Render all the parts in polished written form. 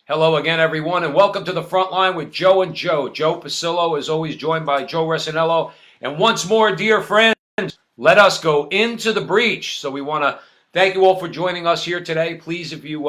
Hello again, everyone, and welcome to the Frontline with Joe and Joe. Joe Pasillo is always joined by Joe Resinello. And once more, dear friends, let us go into the breach. So we want to thank you all for joining us here today. Please, if you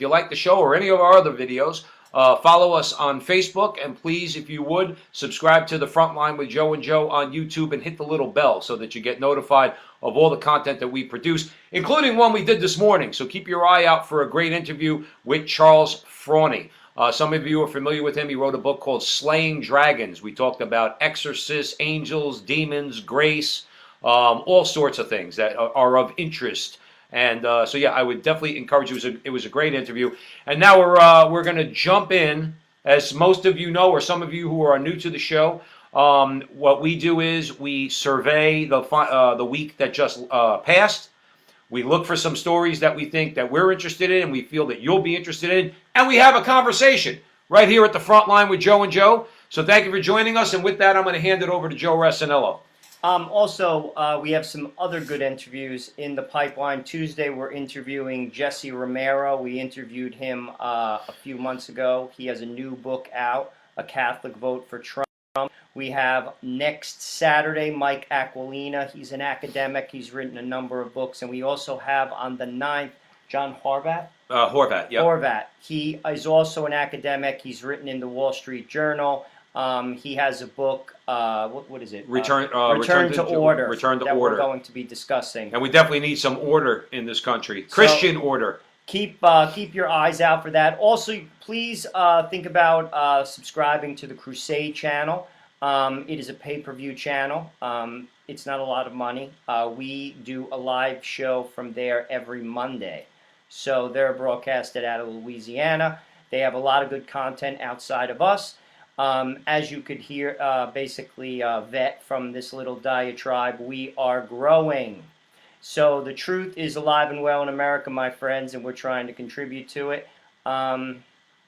like the show or any of our other videos, follow us on Facebook. And please, if you would, subscribe to the Frontline with Joe and Joe on YouTube and hit the little bell so that you get notified of all the content that we produce, including one we did this morning. So keep your eye out for a great interview with Charles Frontline. Some of you are familiar with him. He wrote a book called Slaying Dragons. We talked about exorcists, angels, demons, grace, all sorts of things that are of interest. And so, yeah, I would definitely encourage you. It was a great interview. And now we're going to jump in. As most of you know, or some of you who are new to the show, what we do is we survey the week that just passed. We look for some stories that we think that we're interested in and we feel that you'll be interested in, and we have a conversation right here at the Frontline with Joe and Joe. So thank you for joining us, and with that, I'm going to hand it over to Joe Resinello. Also, we have some other good interviews in the pipeline. Tuesday, we're interviewing Jesse Romero. We interviewed him a few months ago. He has a new book out, A Catholic Vote for Trump. We have next Saturday Mike Aquilina. He's an academic. He's written a number of books. And we also have on the 9th John Horvat. Horvat, yeah. Horvat. He is also an academic. He's written in the Wall Street Journal. He has a book, what is it? Return to Order. Return to that Order. We're going to be discussing. And we definitely need some order in this country. Christian order. Keep your eyes out for that. Also, please think about subscribing to the Crusade channel. It is a pay-per-view channel. It's not a lot of money. We do a live show from there every Monday. So they're broadcasted out of Louisiana. They have a lot of good content outside of us. As you could hear, basically, vet from this little diatribe, we are growing. So the truth is alive and well in America, my friends, and we're trying to contribute to it.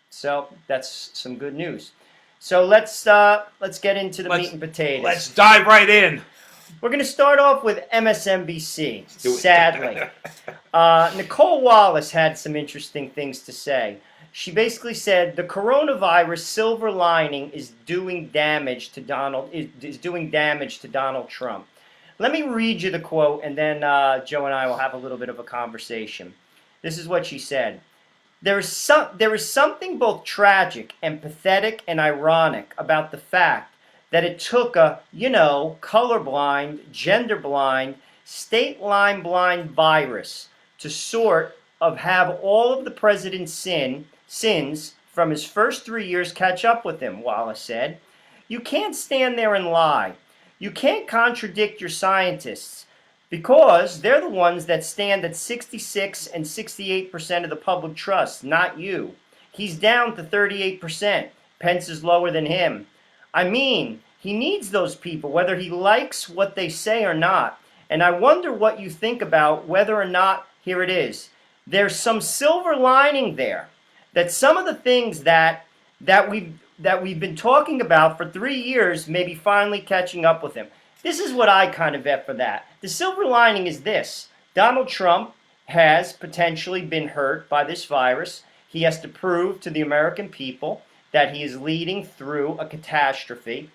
So that's some good news. So let's get into the meat and potatoes. Let's dive right in. We're going to start off with MSNBC, sadly. Nicole Wallace had some interesting things to say. She basically said the coronavirus silver lining is doing damage to Donald Trump. Let me read you the quote, and then Joe and I will have a little bit of a conversation. This is what she said. There is something both tragic and pathetic and ironic about the fact that it took a, colorblind, genderblind, state line blind virus to sort of have all of the president's sins from his first 3 years catch up with him, Wallace said. You can't stand there and lie. You can't contradict your scientists because they're the ones that stand at 66 and 68% of the public trust, not you. He's down to 38%. Pence is lower than him. I mean, he needs those people, whether he likes what they say or not. And I wonder what you think about whether or not, here it is, there's some silver lining there. That some of the things that we've been talking about for 3 years may be finally catching up with him. This is what I kind of vet for that. The silver lining is this. Donald Trump has potentially been hurt by this virus. He has to prove to the American people that he is leading through a catastrophe.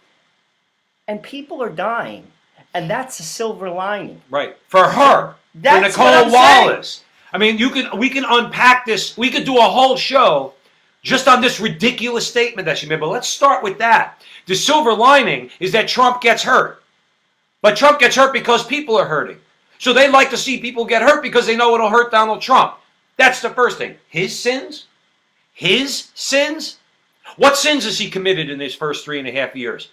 And people are dying. And that's a silver lining. Right. For her. That's for Nicole Wallace. Saying. I mean, we can unpack this. We could do a whole show just on this ridiculous statement that she made. But let's start with that. The silver lining is that Trump gets hurt. But Trump gets hurt because people are hurting. So they like to see people get hurt because they know it'll hurt Donald Trump. That's the first thing. His sins? His sins? What sins has he committed in his first 3.5 years?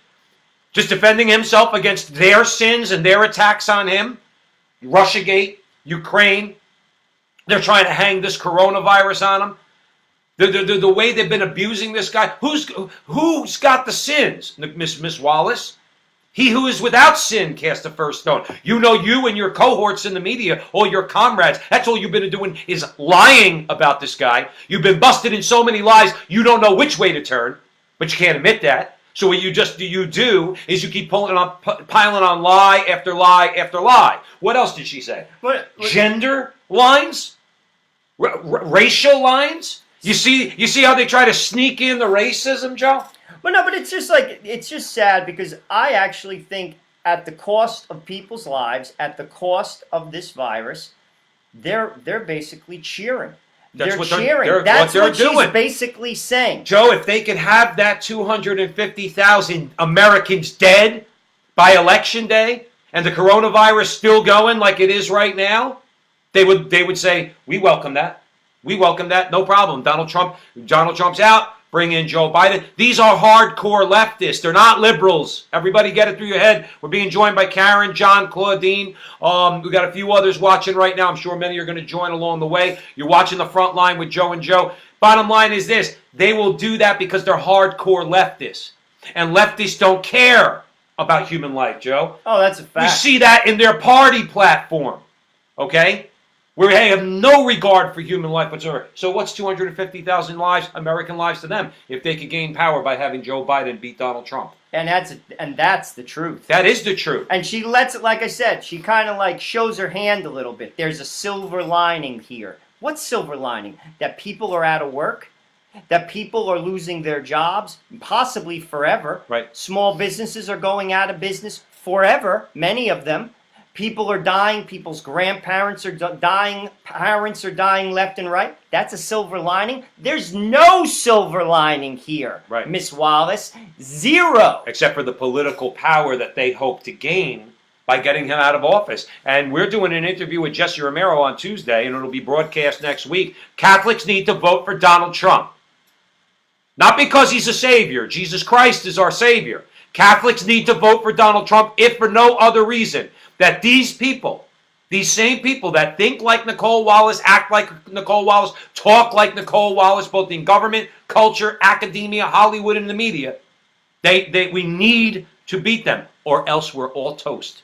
Just defending himself against their sins and their attacks on him? Russiagate, Ukraine. They're trying to hang this coronavirus on him. The way they've been abusing this guy. Who's got the sins, Miss Wallace? He who is without sin cast the first stone. You and your cohorts in the media, all your comrades, that's all you've been doing is lying about this guy. You've been busted in so many lies, you don't know which way to turn, but you can't admit that. So what you do is you keep piling on lie after lie after lie. What else did she say? What? Gender lines? Racial lines? You see how they try to sneak in the racism, Joe? But no, but it's just sad because I actually think at the cost of people's lives, at the cost of this virus, they're basically cheering. That's They're what cheering. That's what they're doing. She's basically saying. Joe, if they could have that 250,000 Americans dead by election day and the coronavirus still going like it is right now, they would say, we welcome that. We welcome that. No problem. Donald Trump's out. Bring in Joe Biden. These are hardcore leftists. They're not liberals. Everybody get it through your head. We're being joined by Karen, John, Claudine. We got a few others watching right now. I'm sure many are going to join along the way. You're watching the front line with Joe and Joe. Bottom line is this. They will do that because they're hardcore leftists. And leftists don't care about human life, Joe. Oh, that's a fact. We see that in their party platform. Okay? Where they have no regard for human life whatsoever. So what's 250,000 lives, American lives to them, if they could gain power by having Joe Biden beat Donald Trump? And that's the truth. That is the truth. And she lets it, like I said, she kind of like shows her hand a little bit. There's a silver lining here. What's silver lining? That people are out of work? That people are losing their jobs, possibly forever. Right. Small businesses are going out of business forever, many of them. People are dying. People's grandparents are dying. Parents are dying left and right. That's a silver lining. There's no silver lining here, right, Miss Wallace. Zero. Except for the political power that they hope to gain by getting him out of office. And we're doing an interview with Jesse Romero on Tuesday, and it'll be broadcast next week. Catholics need to vote for Donald Trump. Not because he's a savior. Jesus Christ is our savior. Catholics need to vote for Donald Trump if for no other reason. That these people, these same people that think like Nicole Wallace, act like Nicole Wallace, talk like Nicole Wallace, both in government, culture, academia, Hollywood, and the media, we need to beat them, or else we're all toast.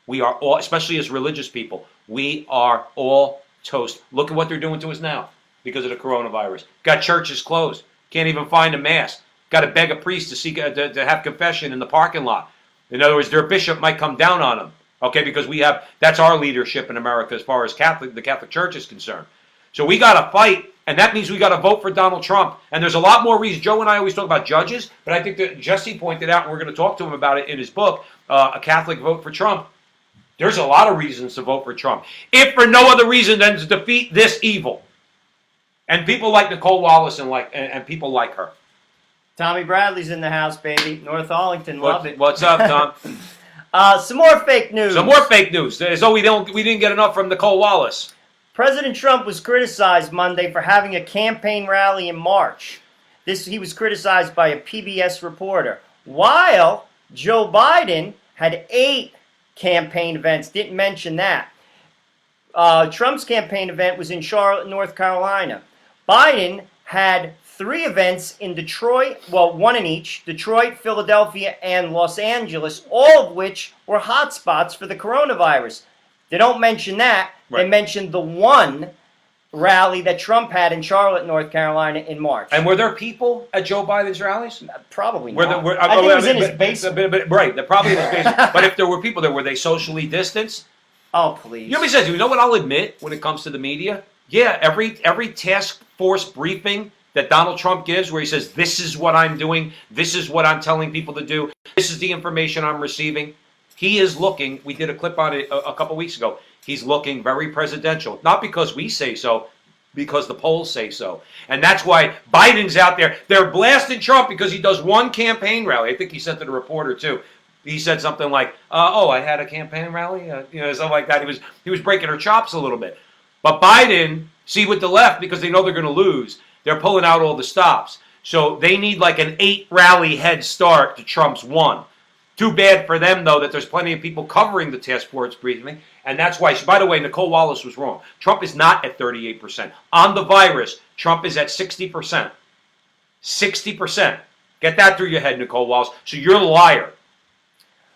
We are all, especially as religious people, we are all toast. Look at what they're doing to us now because of the coronavirus. Got churches closed. Can't even find a mass. Got to beg a priest to have confession in the parking lot. In other words, their bishop might come down on them. Okay, because that's our leadership in America as far as the Catholic Church is concerned. So we got to fight, and that means we got to vote for Donald Trump. And there's a lot more reasons. Joe and I always talk about judges, but I think that Jesse pointed out, and we're going to talk to him about it in his book, A Catholic Vote for Trump. There's a lot of reasons to vote for Trump, if for no other reason than to defeat this evil. And people like Nicole Wallace and people like her. Tommy Bradley's in the house, baby. North Arlington, love it. What's up, Tom? Some more fake news. Some more fake news. As though we didn't get enough from Nicole Wallace. President Trump was criticized Monday for having a campaign rally in March. He was criticized by a PBS reporter. While Joe Biden had 8 campaign events. Didn't mention that. Trump's campaign event was in Charlotte, North Carolina. Biden had 3 events in Detroit, well, 1 in each, Detroit, Philadelphia, and Los Angeles, all of which were hotspots for the coronavirus. They don't mention that. Right. They mentioned the 1 rally that Trump had in Charlotte, North Carolina in March. And were there people at Joe Biden's rallies? Probably not. I think it was in his basement. Right, probably in his basement. But if there were people there, were they socially distanced? Oh, please. You know what he says? You know what I'll admit when it comes to the media? Yeah, every task force briefing that Donald Trump gives where he says, this is what I'm doing, this is what I'm telling people to do, this is the information I'm receiving. He is looking, we did a clip on it a couple weeks ago, he's looking very presidential. Not because we say so, because the polls say so. And that's why Biden's out there. They're blasting Trump because he does 1 campaign rally. I think he said to the reporter too. He said something like, I had a campaign rally, something like that. He was breaking her chops a little bit. But Biden, see with the left, because they know they're going to lose, they're pulling out all the stops. So they need like an 8 rally head start to Trump's 1. Too bad for them, though, that there's plenty of people covering the task force briefing. And that's why, by the way, Nicole Wallace was wrong. Trump is not at 38%. On the virus, Trump is at 60%. 60%. Get that through your head, Nicole Wallace. So you're a liar.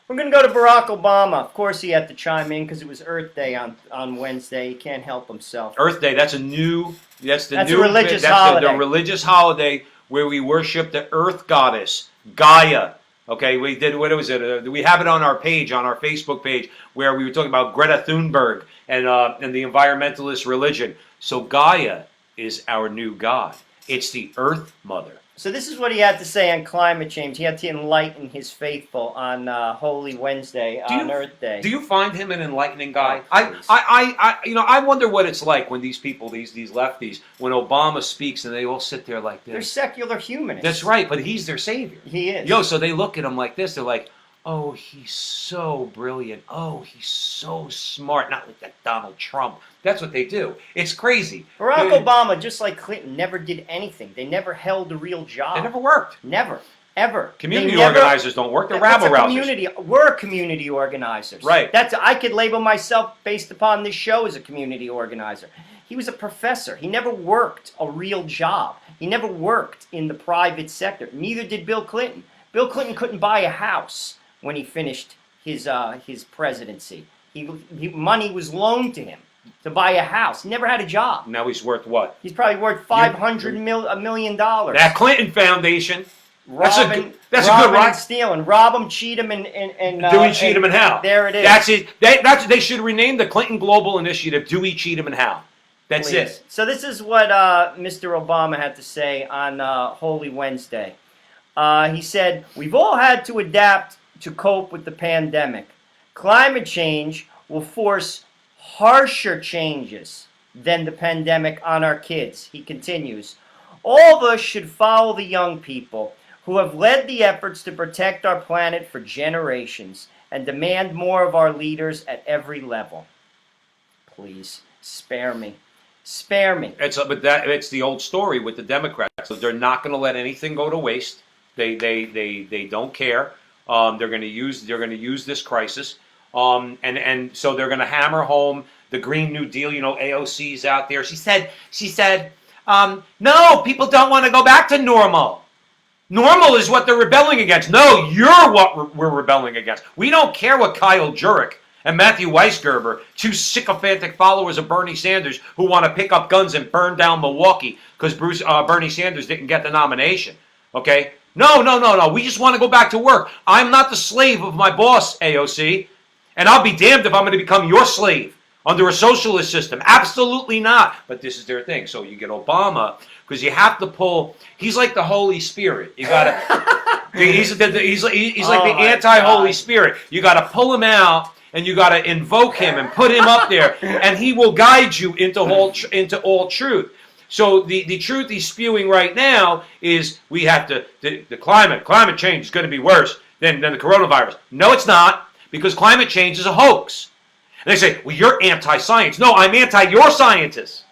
We're going to go to Barack Obama. Of course, he had to chime in because it was Earth Day on Wednesday. He can't help himself. Earth Day, that's a religious holiday. The religious holiday where we worship the Earth goddess, Gaia. Okay, we did, what was it? We have it on our page, on our Facebook page, where we were talking about Greta Thunberg and the environmentalist religion. So Gaia is our new god. It's the Earth Mother. So this is what he had to say on climate change. He had to enlighten his faithful on Holy Wednesday, on Earth Day. Do you find him an enlightening guy? Oh, I wonder what it's like when these people, these lefties, when Obama speaks and they all sit there like this. They're secular humanists. That's right, but he's their savior. He is. So they look at him like this. They're like, oh, he's so brilliant. Oh, he's so smart. Not like that Donald Trump. That's what they do. It's crazy. Barack Obama, just like Clinton, never did anything. They never held a real job. They never worked. Never. Ever. Community organizers don't work. They're rabble-rousers. We're community organizers. Right. I could label myself, based upon this show, as a community organizer. He was a professor. He never worked a real job. He never worked in the private sector. Neither did Bill Clinton. Bill Clinton couldn't buy a house when he finished his presidency. Money was loaned to him to buy a house. He never had a job. Now he's worth what? He's probably worth $500 million. That Clinton Foundation. That's a good right. Stealing. Rob him, cheat him, and Dewey, cheat him, and Hal. There it is. That's it. They should rename the Clinton Global Initiative Dewey, cheat him, and Hal. That's it. So this is what Mr. Obama had to say on Holy Wednesday. He said, "We've all had to adapt to cope with the pandemic. Climate change will force harsher changes than the pandemic on our kids." He continues, "All of us should follow the young people who have led the efforts to protect our planet for generations and demand more of our leaders at every level. Please, spare me. Spare me." It's the old story with the Democrats. So they're not going to let anything go to waste. They don't care. They're going to use this crisis. And so they're going to hammer home the Green New Deal. AOC's out there. She said, no, people don't want to go back to normal. Normal is what they're rebelling against. No, you're what we're rebelling against. We don't care what Kyle Jurek and Matthew Weisgerber, two sycophantic followers of Bernie Sanders who want to pick up guns and burn down Milwaukee because Bernie Sanders didn't get the nomination. Okay? No. We just want to go back to work. I'm not the slave of my boss, AOC. And I'll be damned if I'm going to become your slave under a socialist system. Absolutely not. But this is their thing. So you get Obama, because you have to pull. He's like the Holy Spirit. You got to. he's like the anti-Holy Spirit. You got to pull him out, and you got to invoke him and put him up there, and he will guide you into all truth. So the truth he's spewing right now is we have to. The climate change is going to be worse than the coronavirus. No, it's not, because climate change is a hoax. And they say, well, you're anti-science. No, I'm anti-your scientists.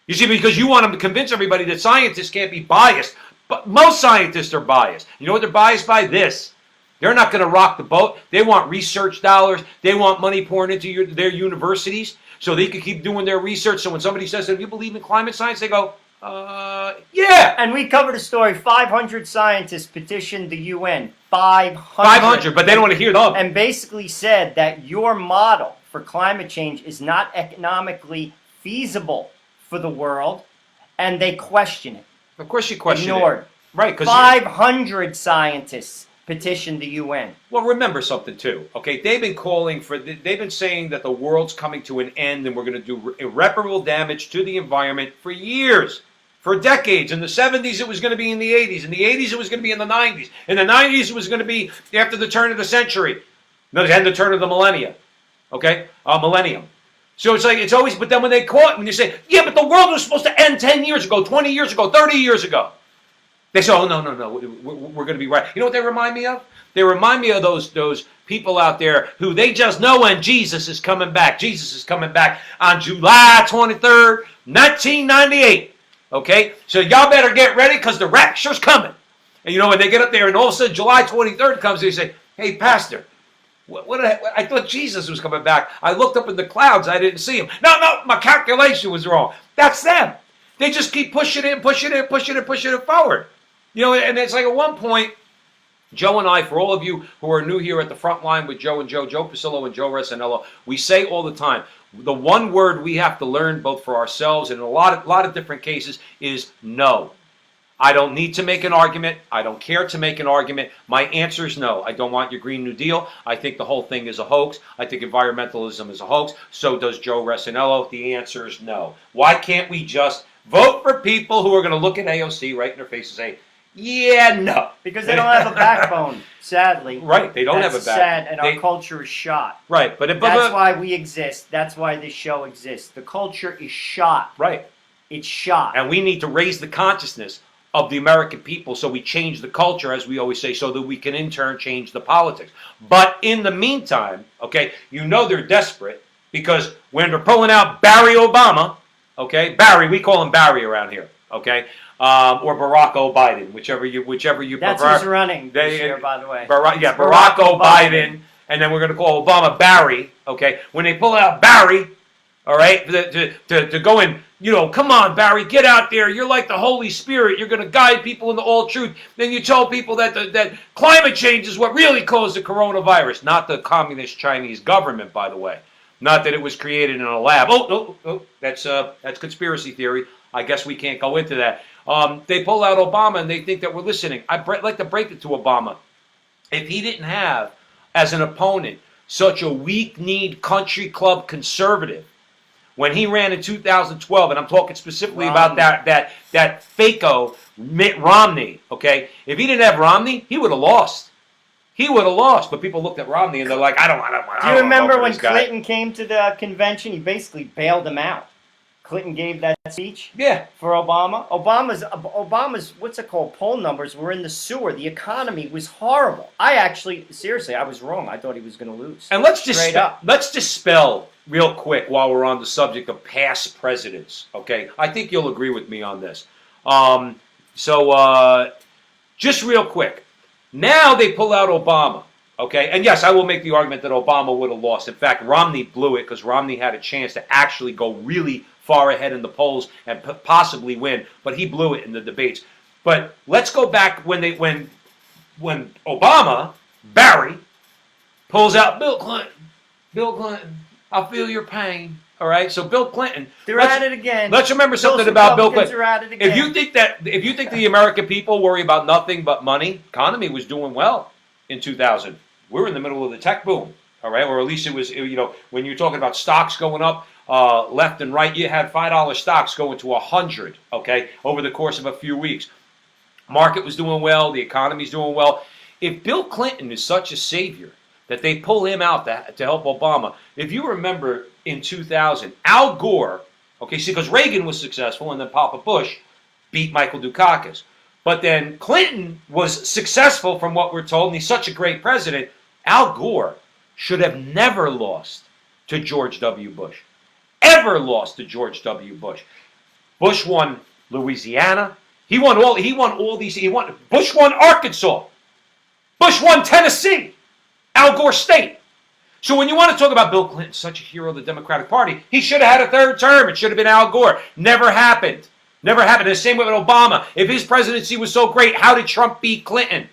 You see, because you want them to convince everybody that scientists can't be biased. But most scientists are biased. You know what they're biased by? This. They're not going to rock the boat. They want research dollars. They want money poured into their universities so they can keep doing their research. So when somebody says, do you believe in climate science? They go, yeah. And we covered a story. 500 scientists petitioned the UN. 500, but they don't want to hear them. And basically said that your model for climate change is not economically feasible for the world, and they question it. Of course you question Ignored. it. Right. 500 scientists petitioned the UN. Well, remember something too, okay? They've been saying that the world's coming to an end and we're going to do irreparable damage to the environment for years, for decades. In the 70s, it was going to be in the 80s. In the 80s, it was going to be in the 90s. In the 90s, it was going to be after the turn of the century. No, and the turn of the millennium. Okay? Millennium. So it's always, but then when they say, yeah, but the world was supposed to end 10 years ago, 20 years ago, 30 years ago. They say, oh, no, we're going to be right. You know what they remind me of? They remind me of those people out there who they just know when Jesus is coming back. Jesus is coming back on July 23rd, 1998. Okay? So y'all better get ready because the rapture's coming. And when they get up there and all of a sudden July 23rd comes, they say, hey, Pastor, I thought Jesus was coming back. I looked up in the clouds. I didn't see him. No, my calculation was wrong. That's them. They just keep pushing it forward. And it's like at one point, Joe and I, for all of you who are new here at the front line with Joe Pasillo and Joe Resinello, we say all the time, the one word we have to learn both for ourselves and in a lot of different cases is no. I don't need to make an argument. I don't care to make an argument. My answer is no. I don't want your Green New Deal. I think the whole thing is a hoax. I think environmentalism is a hoax. So does Joe Resinello. The answer is no. Why can't we just Vote for people who are going to look at AOC right in their face and say, yeah, no. Because they don't have a backbone, sadly. Right, they don't have a backbone. Sad, and our culture is shot. Right, that's why we exist. That's why this show exists. The culture is shot. Right. It's shot. And we need to raise the consciousness of the American people so we change the culture, as we always say, so that we can in turn change the politics. But in the meantime, okay, you know they're desperate because when they're pulling out Barry Obama, okay, Barry, we call him Barry around here, okay, or Barack Biden, whichever you prefer. That's who's running this year, by the way. Barack Biden, and then we're going to call Obama Barry, okay. When they pull out Barry, all right, to go in, you know, come on, Barry, get out there. You're like the Holy Spirit. You're going to guide people into all truth. Then you tell people that that climate change is what really caused the coronavirus, not the communist Chinese government, by the way. Not that it was created in a lab. Oh, that's conspiracy theory. I guess we can't go into that. They pull out Obama and they think that we're listening. I'd like to break it to Obama. If he didn't have, as an opponent, such a weak-kneed country club conservative, when he ran in 2012, and I'm talking specifically about that FACO Mitt Romney, okay? If he didn't have Romney, he would have lost. He would have lost. But people looked at Romney and they're like, I don't Do you remember when Clinton came to the convention? He basically bailed him out. Clinton gave that speech for Obama. Obama's what's it called? Poll numbers were in the sewer. The economy was horrible. Seriously, I was wrong. I thought he was going to lose. And let's dispel real quick while we're on the subject of past presidents. Okay, I think you'll agree with me on this. Just real quick. Now they pull out Obama. Okay, and yes, I will make the argument that Obama would have lost. In fact, Romney blew it because Romney had a chance to actually go really far ahead in the polls and possibly win, but he blew it in the debates. But let's go back when Obama, Barry, pulls out Bill Clinton. Bill Clinton, I feel your pain. All right, so Bill Clinton. They're at it again. Let's remember something about Bill Clinton. Are at it again. If you think the American people worry about nothing but money, economy was doing well in 2000. We're in the middle of the tech boom. All right, or at least it was. You know, when you're talking about stocks going up left and right, you had $5 stocks going to 100. Okay, over the course of a few weeks, market was doing well. The economy's doing well. If Bill Clinton is such a savior that they pull him out to help Obama, if you remember in 2000, Al Gore, okay, see, because Reagan was successful and then Papa Bush beat Michael Dukakis. But then Clinton was successful from what we're told, and he's such a great president. Al Gore should have never lost to George W. Bush. Ever lost to George W. Bush. Bush won Louisiana. Bush won Arkansas. Bush won Tennessee. Al Gore State. So when you want to talk about Bill Clinton, such a hero of the Democratic Party, he should have had a third term. It should have been Al Gore. Never happened. Never happened. The same way with Obama. If his presidency was so great, how did Trump beat Clinton?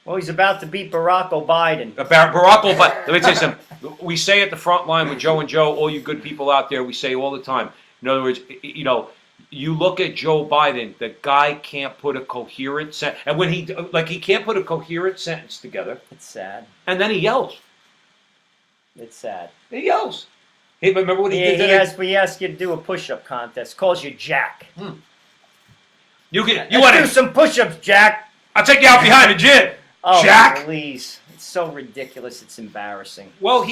Well, he's about to beat Barack Biden. Barack Obama. Let me tell you something. We say at the front line with Joe and Joe, all you good people out there, we say all the time. In other words, you know, you look at Joe Biden, the guy can't put a coherent sentence. And when he can't put a coherent sentence together. It's sad. And then he yells. It's sad. He yells. Hey, remember what he did? He asked you to do a push-up contest. Calls you Jack. You want to do some push-ups, Jack? I'll take you out behind the gym. Oh, Jack. Please. It's so ridiculous. It's embarrassing. Well,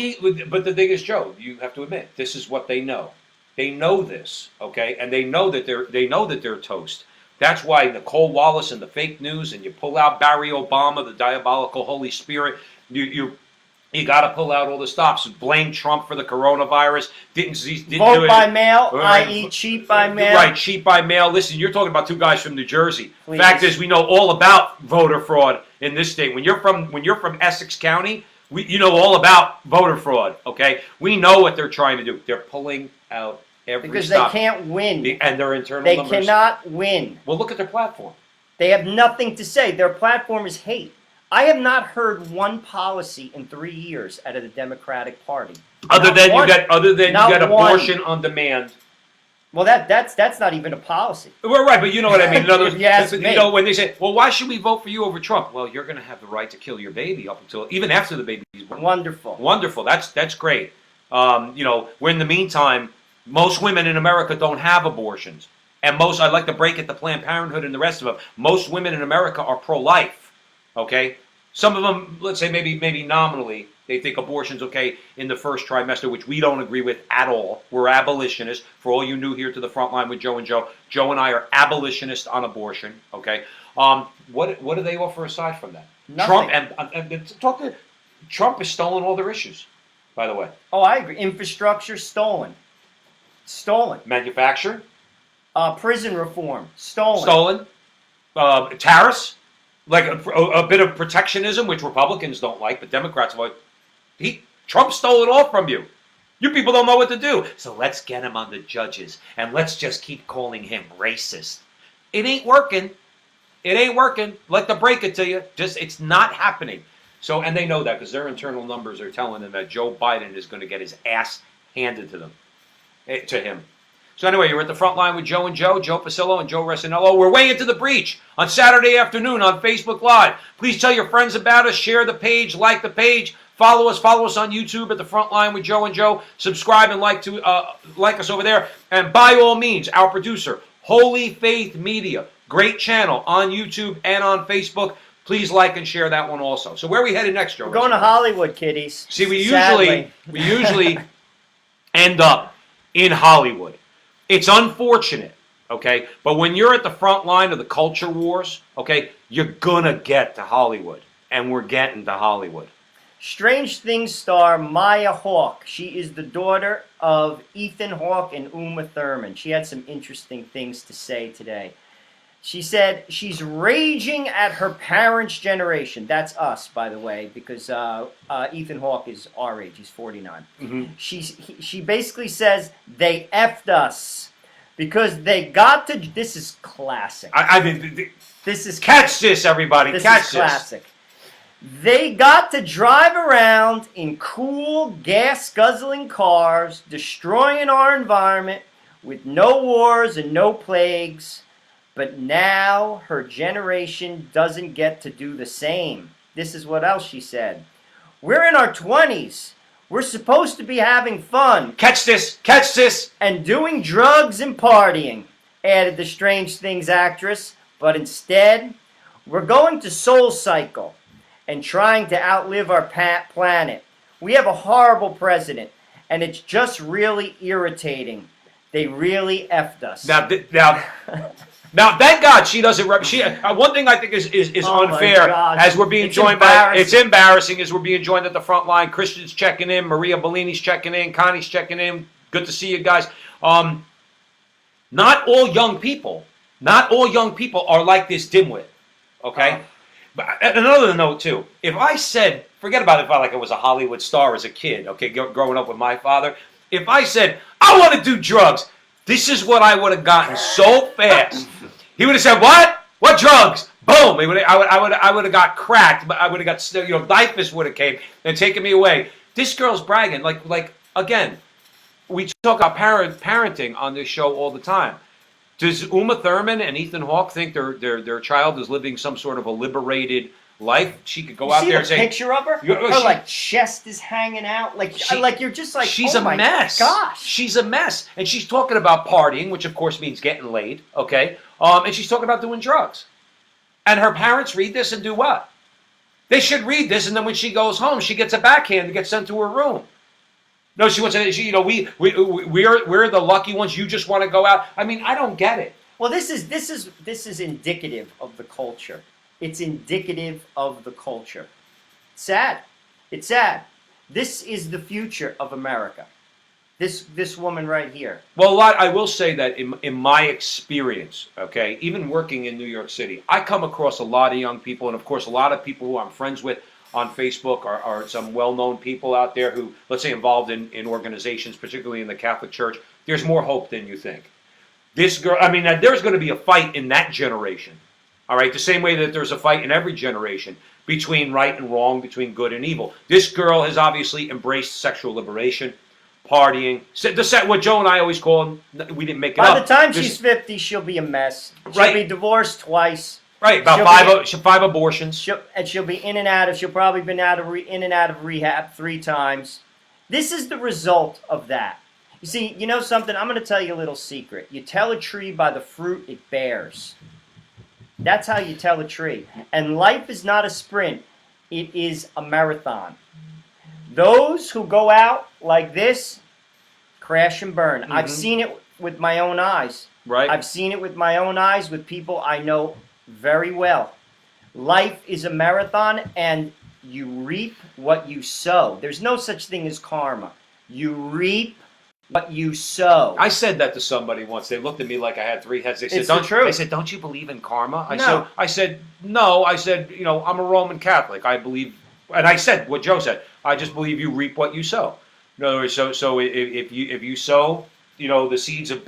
but the thing is, Joe, you have to admit, this is what they know. They know this, okay, and they know that they're toast. That's why Nicole Wallace and the fake news, and you pull out Barry Obama, the diabolical Holy Spirit. You got to pull out all the stops. Blame Trump for the coronavirus. Didn't vote do it. by mail, i.e. cheat by mail. Right, cheat by mail. Listen, you're talking about two guys from New Jersey. Please. Fact is, we know all about voter fraud in this state. When you're from Essex County, you know all about voter fraud. Okay, we know what they're trying to do. They're pulling out every because stop. they can't win. And their internal numbers. They cannot win. Well, look at their platform. They have nothing to say. Their platform is hate. I have not heard one policy in 3 years out of the Democratic Party. Other than you got abortion on demand. Well, that's not even a policy. Well, right, but you know what I mean. In other words, yes, you know, when they say, "Well, why should we vote for you over Trump?" Well, you're going to have the right to kill your baby up until even after the baby's born. Wonderful. Wonderful. That's great. You know, where in the meantime, Most women in America don't have abortions. And most, I'd like to break it to Planned Parenthood and the rest of them. Most women in America are pro-life, okay? Some of them, let's say maybe nominally, they think abortion's okay in the first trimester, which we don't agree with at all. We're abolitionists. For all you new here to the front line with Joe and Joe, Joe and I are abolitionists on abortion, okay? What do they offer aside from that? Nothing. Trump has stolen all their issues, by the way. Oh, I agree. Infrastructure, stolen. Stolen. Manufacture? Prison reform, stolen. Stolen. Tariffs? Like a bit of protectionism, which Republicans don't like, but Democrats like. Trump stole it all from you. You people don't know what to do. So let's get him on the judges, and let's just keep calling him racist. It ain't working. It ain't working. Like to break it to you. It's not happening. So, and they know that because their internal numbers are telling them that Joe Biden is going to get his ass handed to him. So anyway, you're at the front line with Joe and Joe Pasillo and Joe Resinello. We're way into the breach on Saturday afternoon on Facebook Live. Please tell your friends about us, share the page, like the page, follow us on YouTube at the front line with Joe and Joe. Subscribe and like us over there. And by all means, our producer, HolyFaith Media, great channel on YouTube and on Facebook. Please like and share that one also. So where are we headed next, Joe? We're going to Hollywood, kiddies. See, we Sadly. usually end up in Hollywood. It's unfortunate, okay? But when you're at the front line of the culture wars, okay, you're gonna get to Hollywood. And we're getting to Hollywood. Strange Things star Maya Hawke. She is the daughter of Ethan Hawke and Uma Thurman. She had some interesting things to say today. She said she's raging at her parents' generation. That's us, by the way, because Ethan Hawke is our age. He's 49. Mm-hmm. She basically says they effed us because they got to. This is classic. I mean, this is catch this, everybody. This Catch is classic. They got to drive around in cool, gas-guzzling cars, destroying our environment with no wars and no plagues. But now her generation doesn't get to do the same. This is what else she said. We're in our 20s. We're supposed to be having fun. Catch this. Catch this. And doing drugs and partying, added the Strange Things actress. But instead, we're going to Soul Cycle and trying to outlive our planet. We have a horrible president, and it's just really irritating. They really effed us. Now, thank God she doesn't. One thing I think is unfair as we're being joined by. It's embarrassing as we're being joined at the front line. Christian's checking in, Maria Bellini's checking in, Connie's checking in. Good to see you guys. Not all young people are like this dimwit. Okay. But another note too. If I said, forget about it, if I was a Hollywood star as a kid. Okay, growing up with my father. If I said I want to do drugs. This is what I would have gotten so fast. He would have said, "What? What drugs?" Boom! I would have got cracked, but I would have got DIFUS would have came and taken me away. This girl's bragging. Like again, we talk about parenting on this show all the time. Does Uma Thurman and Ethan Hawke think their child is living some sort of a liberated life? She could go out there and say, picture of her? Her chest is hanging out. You're just like, she's oh a my mess. Gosh. She's a mess. And she's talking about partying, which of course means getting laid, okay? And she's talking about doing drugs. And her parents read this and do what? They should read this, and then when she goes home, she gets a backhand and gets sent to her room. No, she wants to, we're the lucky ones. You just want to go out. I mean, I don't get it. Well, this is indicative of the culture. It's indicative of the culture. Sad. It's sad. This is the future of America. This woman right here. Well, I will say that in my experience, okay, even working in New York City, I come across a lot of young people, and of course a lot of people who I'm friends with on Facebook are some well-known people out there who, let's say, involved in organizations, particularly in the Catholic Church. There's more hope than you think. This girl, I mean, there's going to be a fight in that generation. All right, the same way that there's a fight in every generation between right and wrong, between good and evil. This girl has obviously embraced sexual liberation, partying. What Joe and I always call, we didn't make it up. By the time she's 50, she'll be a mess. She'll be divorced twice. Right, about five abortions. She'll be in and out of. She'll probably been in and out of rehab 3 times. This is the result of that. You see, you know something? I'm going to tell you a little secret. You tell a tree by the fruit it bears. That's how you tell a tree. And life is not a sprint. It is a marathon. Those who go out like this crash and burn. Mm-hmm. I've seen it with my own eyes. Right. I've seen it with my own eyes with people I know very well. Life is a marathon, and you reap what you sow. There's no such thing as karma. You reap what you sow. I said that to somebody once. They looked at me like I had three heads. They said, It's the truth. They said, don't you believe in karma? No. I said, no. I said, I'm a Roman Catholic. I believe, and I said what Joe said. I just believe you reap what you sow. In other words, so if you sow, the seeds of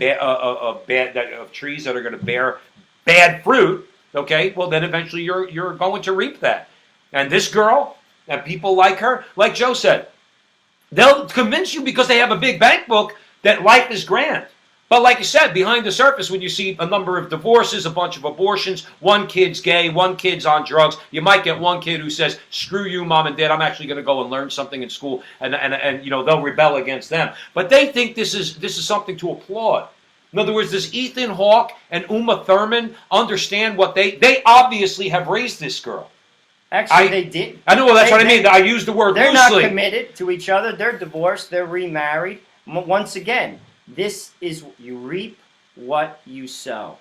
trees that are going to bear bad fruit, okay, well then eventually you're going to reap that. And this girl and people like her, like Joe said, they'll convince you because they have a big bank book that life is grand. But like you said, behind the surface, when you see a number of divorces, a bunch of abortions, one kid's gay, one kid's on drugs, you might get one kid who says, screw you, mom and dad, I'm actually going to go and learn something in school, and they'll rebel against them. But they think this is something to applaud. In other words, does Ethan Hawke and Uma Thurman understand what they obviously have raised this girl? Actually, they did. I know, well, that's what I mean. I used the word they're loosely. Not committed to each other. They're divorced. They're remarried. Once again, this is you reap what you sow.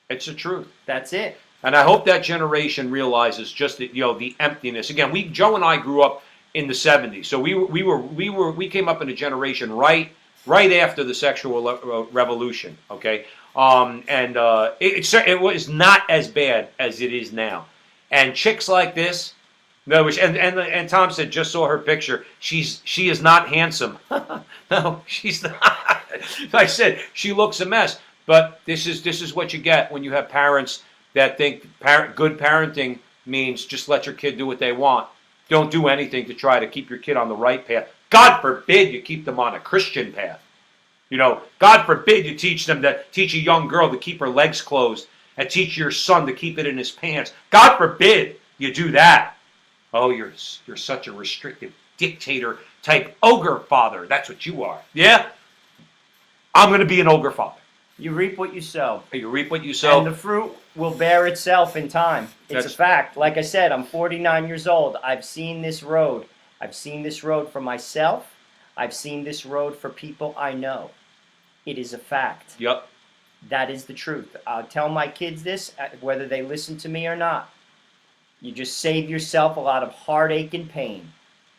It's the truth. That's it. And I hope that generation realizes just the emptiness. Again, Joe and I grew up in the '70s, so we came up in a generation right after the sexual revolution. Okay, it was not as bad as it is now. And chicks like this, no, and Tom said just saw her picture. She is not handsome. No, she's not. I said she looks a mess. But this is what you get when you have parents that think good parenting means just let your kid do what they want. Don't do anything to try to keep your kid on the right path. God forbid you keep them on a Christian path. God forbid you teach a young girl to keep her legs closed and teach your son to keep it in his pants. God forbid you do that. Oh, you're such a restrictive dictator type ogre father. That's what you are. Yeah? I'm going to be an ogre father. You reap what you sow. You reap what you sow. And the fruit will bear itself in time. It's a fact. Like I said, I'm 49 years old. I've seen this road. I've seen this road for myself. I've seen this road for people I know. It is a fact. Yep. That is the truth. I'll tell my kids this, whether they listen to me or not. You just save yourself a lot of heartache and pain.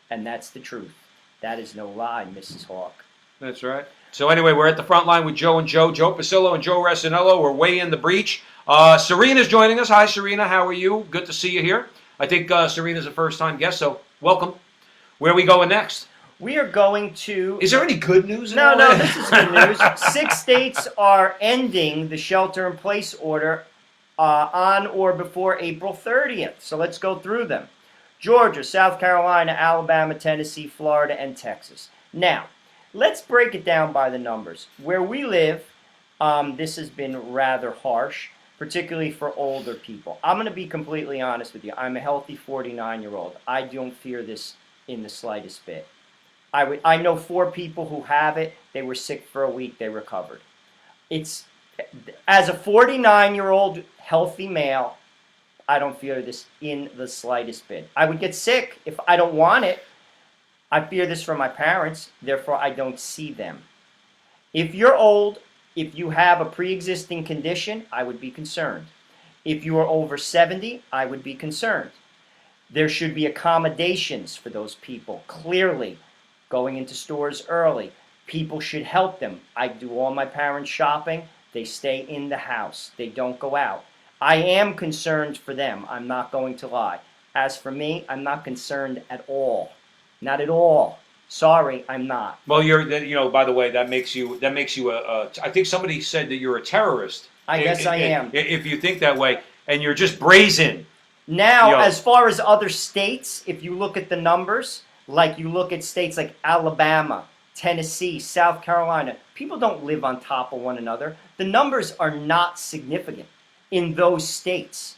And that's the truth. That is no lie, Mrs. Hawke. That's right. So anyway, we're at the front line with Joe and Joe Pasillo and Joe Resinello. We're way in the breach. Serena's joining us. Hi, Serena. How are you? Good to see you here. I think Serena's a first-time guest, so welcome. Where are we going next? We are going to... Is there any good news in No, LA? this is good news. 6 states are ending the shelter-in-place order on or before April 30th. So let's go through them. Georgia, South Carolina, Alabama, Tennessee, Florida, and Texas. Now, let's break it down by the numbers. Where we live, this has been rather harsh, particularly for older people. I'm going to be completely honest with you. I'm a healthy 49-year-old. I don't fear this in the slightest bit. I know 4 people who have it. They were sick for a week. They recovered. As a 49-year-old healthy male, I don't fear this in the slightest bit. I would get sick if I don't want it. I fear this for my parents. Therefore, I don't see them. If you're old, if you have a pre-existing condition, I would be concerned. If you are over 70, I would be concerned. There should be accommodations for those people, clearly. Going into stores early. People should help them. I do all my parents' shopping. They stay in the house. They don't go out. I am concerned for them. I'm not going to lie. As for me, I'm not concerned at all. Not at all. Sorry, I'm not. Well, by the way, that makes you I think somebody said that you're a terrorist. I guess I am. If you think that way, and you're just brazen. Now, as far as other states, if you look at the numbers, like you look at states like Alabama, Tennessee, South Carolina, people don't live on top of one another. The numbers are not significant in those states.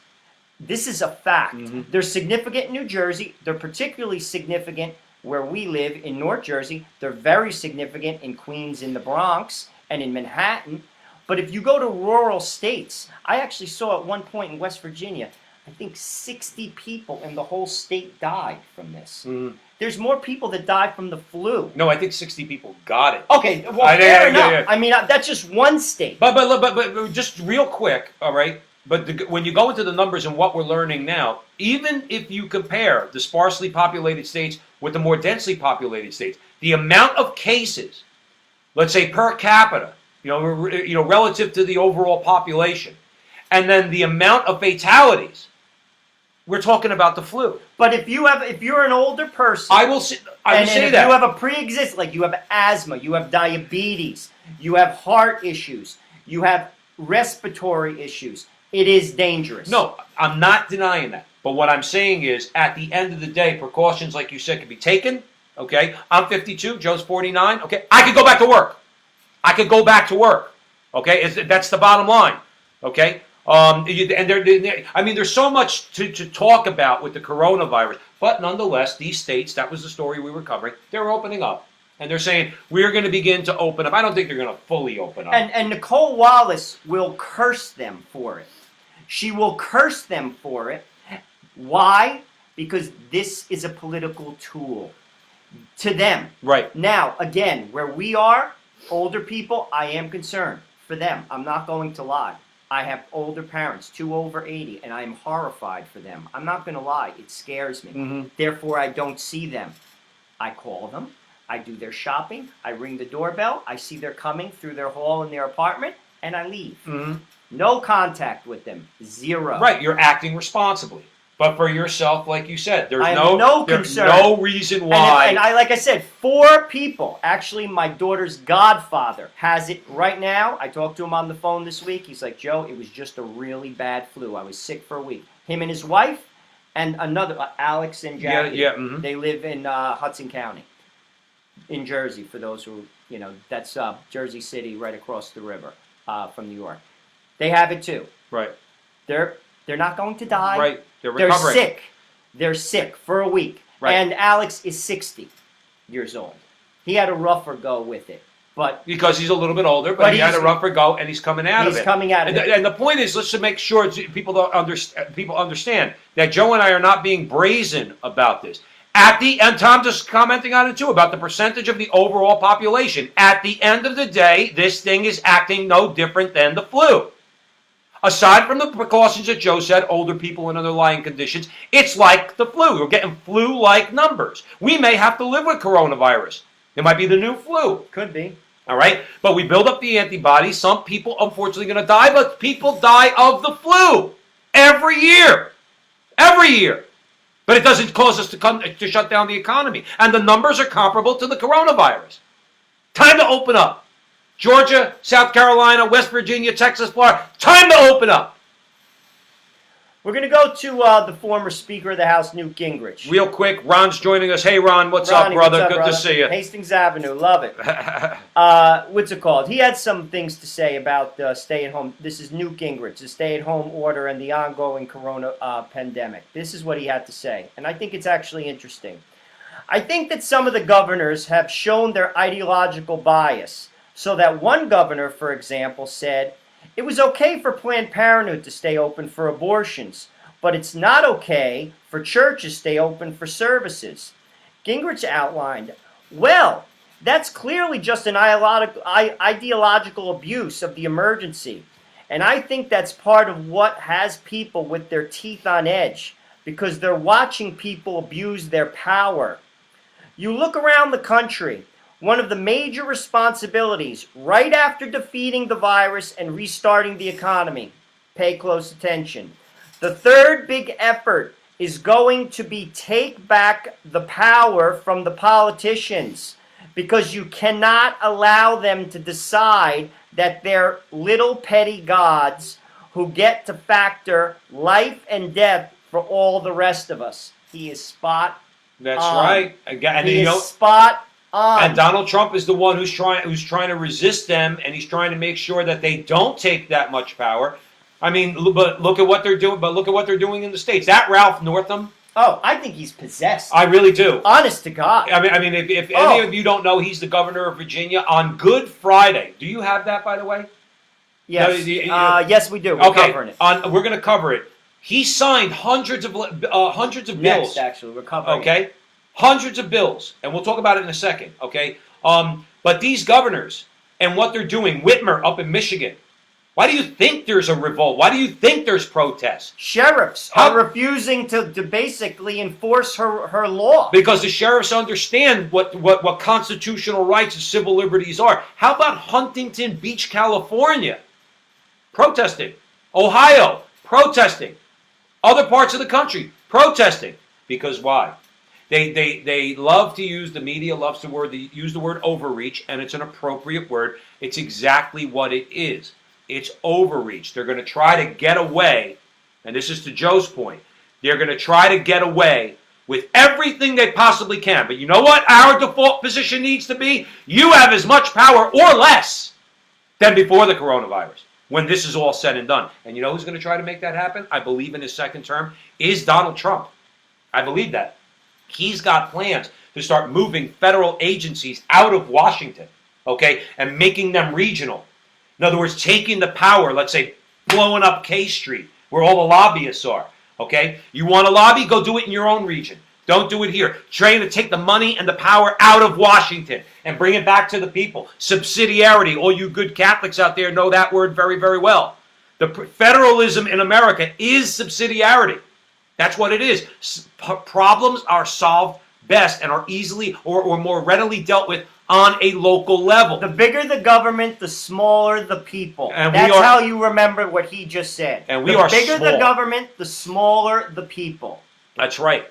This is a fact. Mm-hmm. They're significant in New Jersey. They're particularly significant where we live in North Jersey. They're very significant in Queens, in the Bronx, and in Manhattan. But if you go to rural states, I actually saw at one point in West Virginia, I think 60 people in the whole state died from this. There's more people that died from the flu. No, I think 60 people got it. Okay, well, fair enough. Yeah. I mean, that's just one state. But just real quick, all right? But when you go into the numbers and what we're learning now, even if you compare the sparsely populated states with the more densely populated states, the amount of cases, let's say per capita, relative to the overall population, and then the amount of fatalities, we're talking about the flu. But if you're an older person, I will say that. If you have a pre-existing, like you have asthma, you have diabetes, you have heart issues, you have respiratory issues, it is dangerous. No, I'm not denying that. But what I'm saying is, at the end of the day, precautions, like you said, can be taken. Okay, I'm 52, Joe's 49. Okay, I could go back to work. Okay, that's the bottom line. Okay. There's so much to talk about with the coronavirus, but nonetheless, these states, that was the story we were covering, they're opening up. And they're saying, we're going to begin to open up. I don't think they're going to fully open up. And Nicole Wallace will curse them for it. She will curse them for it. Why? Because this is a political tool to them. Right. Now, again, where we are, older people, I am concerned for them. I'm not going to lie. I have older parents, 2 over 80, and I am horrified for them. I'm not going to lie. It scares me. Therefore, I don't see them. I call them. I do their shopping. I ring the doorbell. I see they're coming through their hall in their apartment, and I leave. No contact with them. Zero. Right. You're acting responsibly. But for yourself, like you said, there's there's no reason why. And like I said, 4 people. Actually, my daughter's godfather has it right now. I talked to him on the phone this week. He's like, Joe, it was just a really bad flu. I was sick for a week. Him and his wife and another, Alex and Jackie. They live in Hudson County, in Jersey, for those who, that's Jersey City right across the river from New York. They have it too. Right. They're not going to die. Right. They're recovering. They're sick. They're sick for a week. Right. And Alex is 60 years old. He had a rougher go with it. Because he's a little bit older, but he had a rougher go, and he's coming out of it. He's coming out of it. And the point is, let's just make sure people understand that Joe and I are not being brazen about this. And Tom just commenting on it too, about the percentage of the overall population. At the end of the day, this thing is acting no different than the flu. Aside from the precautions that Joe said, older people and underlying conditions, it's like the flu. We're getting flu-like numbers. We may have to live with coronavirus. It might be the new flu. Could be. All right? But we build up the antibodies. Some people, unfortunately, are going to die, but people die of the flu every year. Every year. But it doesn't cause us to shut down the economy. And the numbers are comparable to the coronavirus. Time to open up. Georgia, South Carolina, West Virginia, Texas, Florida. Time to open up. We're going to go to the former Speaker of the House, Newt Gingrich. Real quick, Ron's joining us. Hey, Ron, what's up, brother? Good to see you. Hastings Avenue, love it. What's it called? He had some things to say about stay-at-home. This is Newt Gingrich, the stay-at-home order and the ongoing corona pandemic. This is what he had to say, and I think it's actually interesting. I think that some of the governors have shown their ideological bias. So that one governor, for example, said, it was okay for Planned Parenthood to stay open for abortions, but it's not okay for churches to stay open for services. Gingrich outlined, well, that's clearly just an ideological abuse of the emergency. And I think that's part of what has people with their teeth on edge, because they're watching people abuse their power. You look around the country. One of the major responsibilities right after defeating the virus and restarting the economy, pay close attention. The third big effort is going to be take back the power from the politicians, because you cannot allow them to decide that they're little petty gods who get to factor life and death for all the rest of us. He is spot That's on. right. And he is spot on. And Donald Trump is the one who's trying to resist them, and he's trying to make sure that they don't take that much power. I mean, but look at what they're doing. But look at what they're doing in the states. That Ralph Northam, Oh, I think he's possessed. I really do. Honest to God. I mean, if any of you don't know, he's the governor of Virginia on Good Friday. Do you have that, by the way? Yes. No, yes, we do. We're covering it. We're going to cover it. He signed hundreds of bills. Next, actually, we're covering it. Hundreds of bills, and we'll talk about it in a second. Okay. But these governors and what they're doing, Whitmer up in Michigan. Why do you think there's a revolt? Why do you think there's protests? Sheriffs are refusing to basically enforce her law. Because the sheriffs understand what constitutional rights and civil liberties are. How about Huntington Beach, California? Protesting. Ohio, protesting. Other parts of the country, protesting. Because why? They love to use, the media loves to use the word overreach, and it's an appropriate word. It's exactly what it is. It's overreach. They're going to try to get away, and this is to Joe's point, they're going to try to get away with everything they possibly can. But you know what our default position needs to be? You have as much power or less than before the coronavirus, when this is all said and done. And you know who's going to try to make that happen? I believe in his second term is Donald Trump. I believe that. He's got plans to start moving federal agencies out of Washington, okay, and making them regional. In other words, taking the power, let's say, blowing up K Street, where all the lobbyists are, okay? You want to lobby? Go do it in your own region. Don't do it here. Trying to take the money and the power out of Washington and bring it back to the people. Subsidiarity. All you good Catholics out there know that word very, very well. The federalism in America is subsidiarity. That's what it is. Problems are solved best and are easily or more readily dealt with on a local level. The bigger the government, the smaller the people. And that's how you remember what he just said. And the bigger the government, the smaller the people. That's right.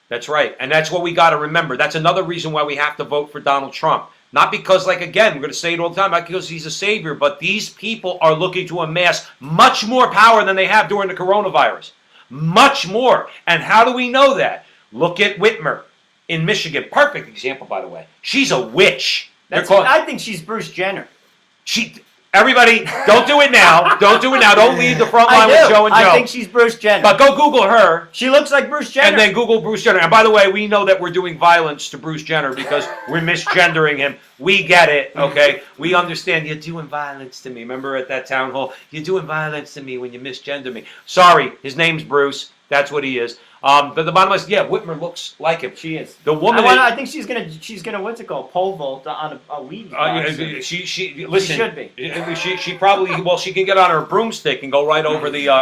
That's right. And that's what we got to remember. That's another reason why we have to vote for Donald Trump. Not because, like, again, we're going to say it all the time, not because he's a savior, but these people are looking to amass much more power than they have during the coronavirus. Much more. And how do we know that? Look at Whitmer in Michigan. Perfect example, by the way. She's a witch. I think she's Bruce Jenner. Everybody, don't do it now. Don't do it now. Don't leave the front line with Joe and Joe. I think she's Bruce Jenner. But go Google her. She looks like Bruce Jenner. And then Google Bruce Jenner. And by the way, we know that we're doing violence to Bruce Jenner because we're misgendering him. We get it, okay? We understand you're doing violence to me. Remember at that town hall? You're doing violence to me when you misgender me. Sorry, his name's Bruce. That's what he is. But the bottom line is, yeah, Whitmer looks like him. She is. The woman. I think she's gonna what's it called? Pole vault on a weed. Listen. She should be. She probably she can get on her broomstick and go right over the.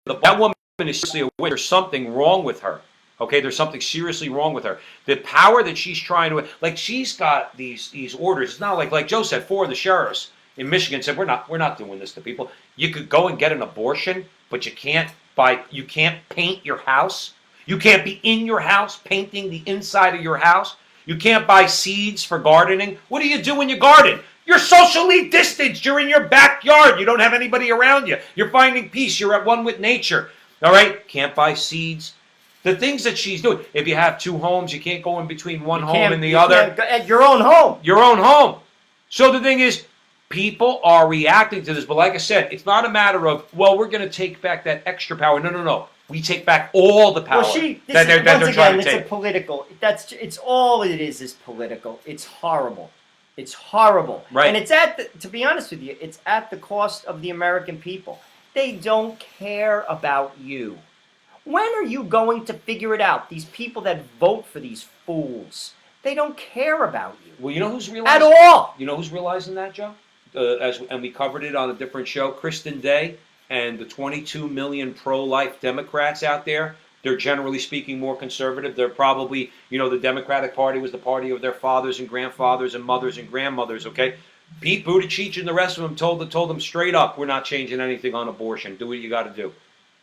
That woman is seriously aware there's something wrong with her. Okay, there's something seriously wrong with her. The power that she's trying to, like, she's got these orders. It's not like Joe said. 4 of the sheriffs in Michigan said we're not doing this to people. You could go and get an abortion, but you can't paint your house. You can't be in your house painting the inside of your house. You can't buy seeds for gardening. What do you do when you garden? You're socially distanced. You're in your backyard. You don't have anybody around you. You're finding peace. You're at one with nature. All right? Can't buy seeds. The things that she's doing. If you have 2 homes, you can't go in between one home and the other. At your own home. Your own home. So the thing is, people are reacting to this, but like I said, it's not a matter of, well, we're going to take back that extra power. No. We take back all the power that they're trying to take. It's a political. It's all it is political. It's horrible. It's horrible. Right. And it's to be honest with you, it's at the cost of the American people. They don't care about you. When are you going to figure it out? These people that vote for these fools, they don't care about you. Well, you know who's realizing at all. You know who's realizing that, Joe? And we covered it on a different show, Kristen Day and the 22 million pro-life Democrats out there. They're generally speaking more conservative. They're probably, the Democratic Party was the party of their fathers and grandfathers and mothers and grandmothers, okay? Pete Buttigieg and the rest of them told them straight up, we're not changing anything on abortion. Do what you got to do.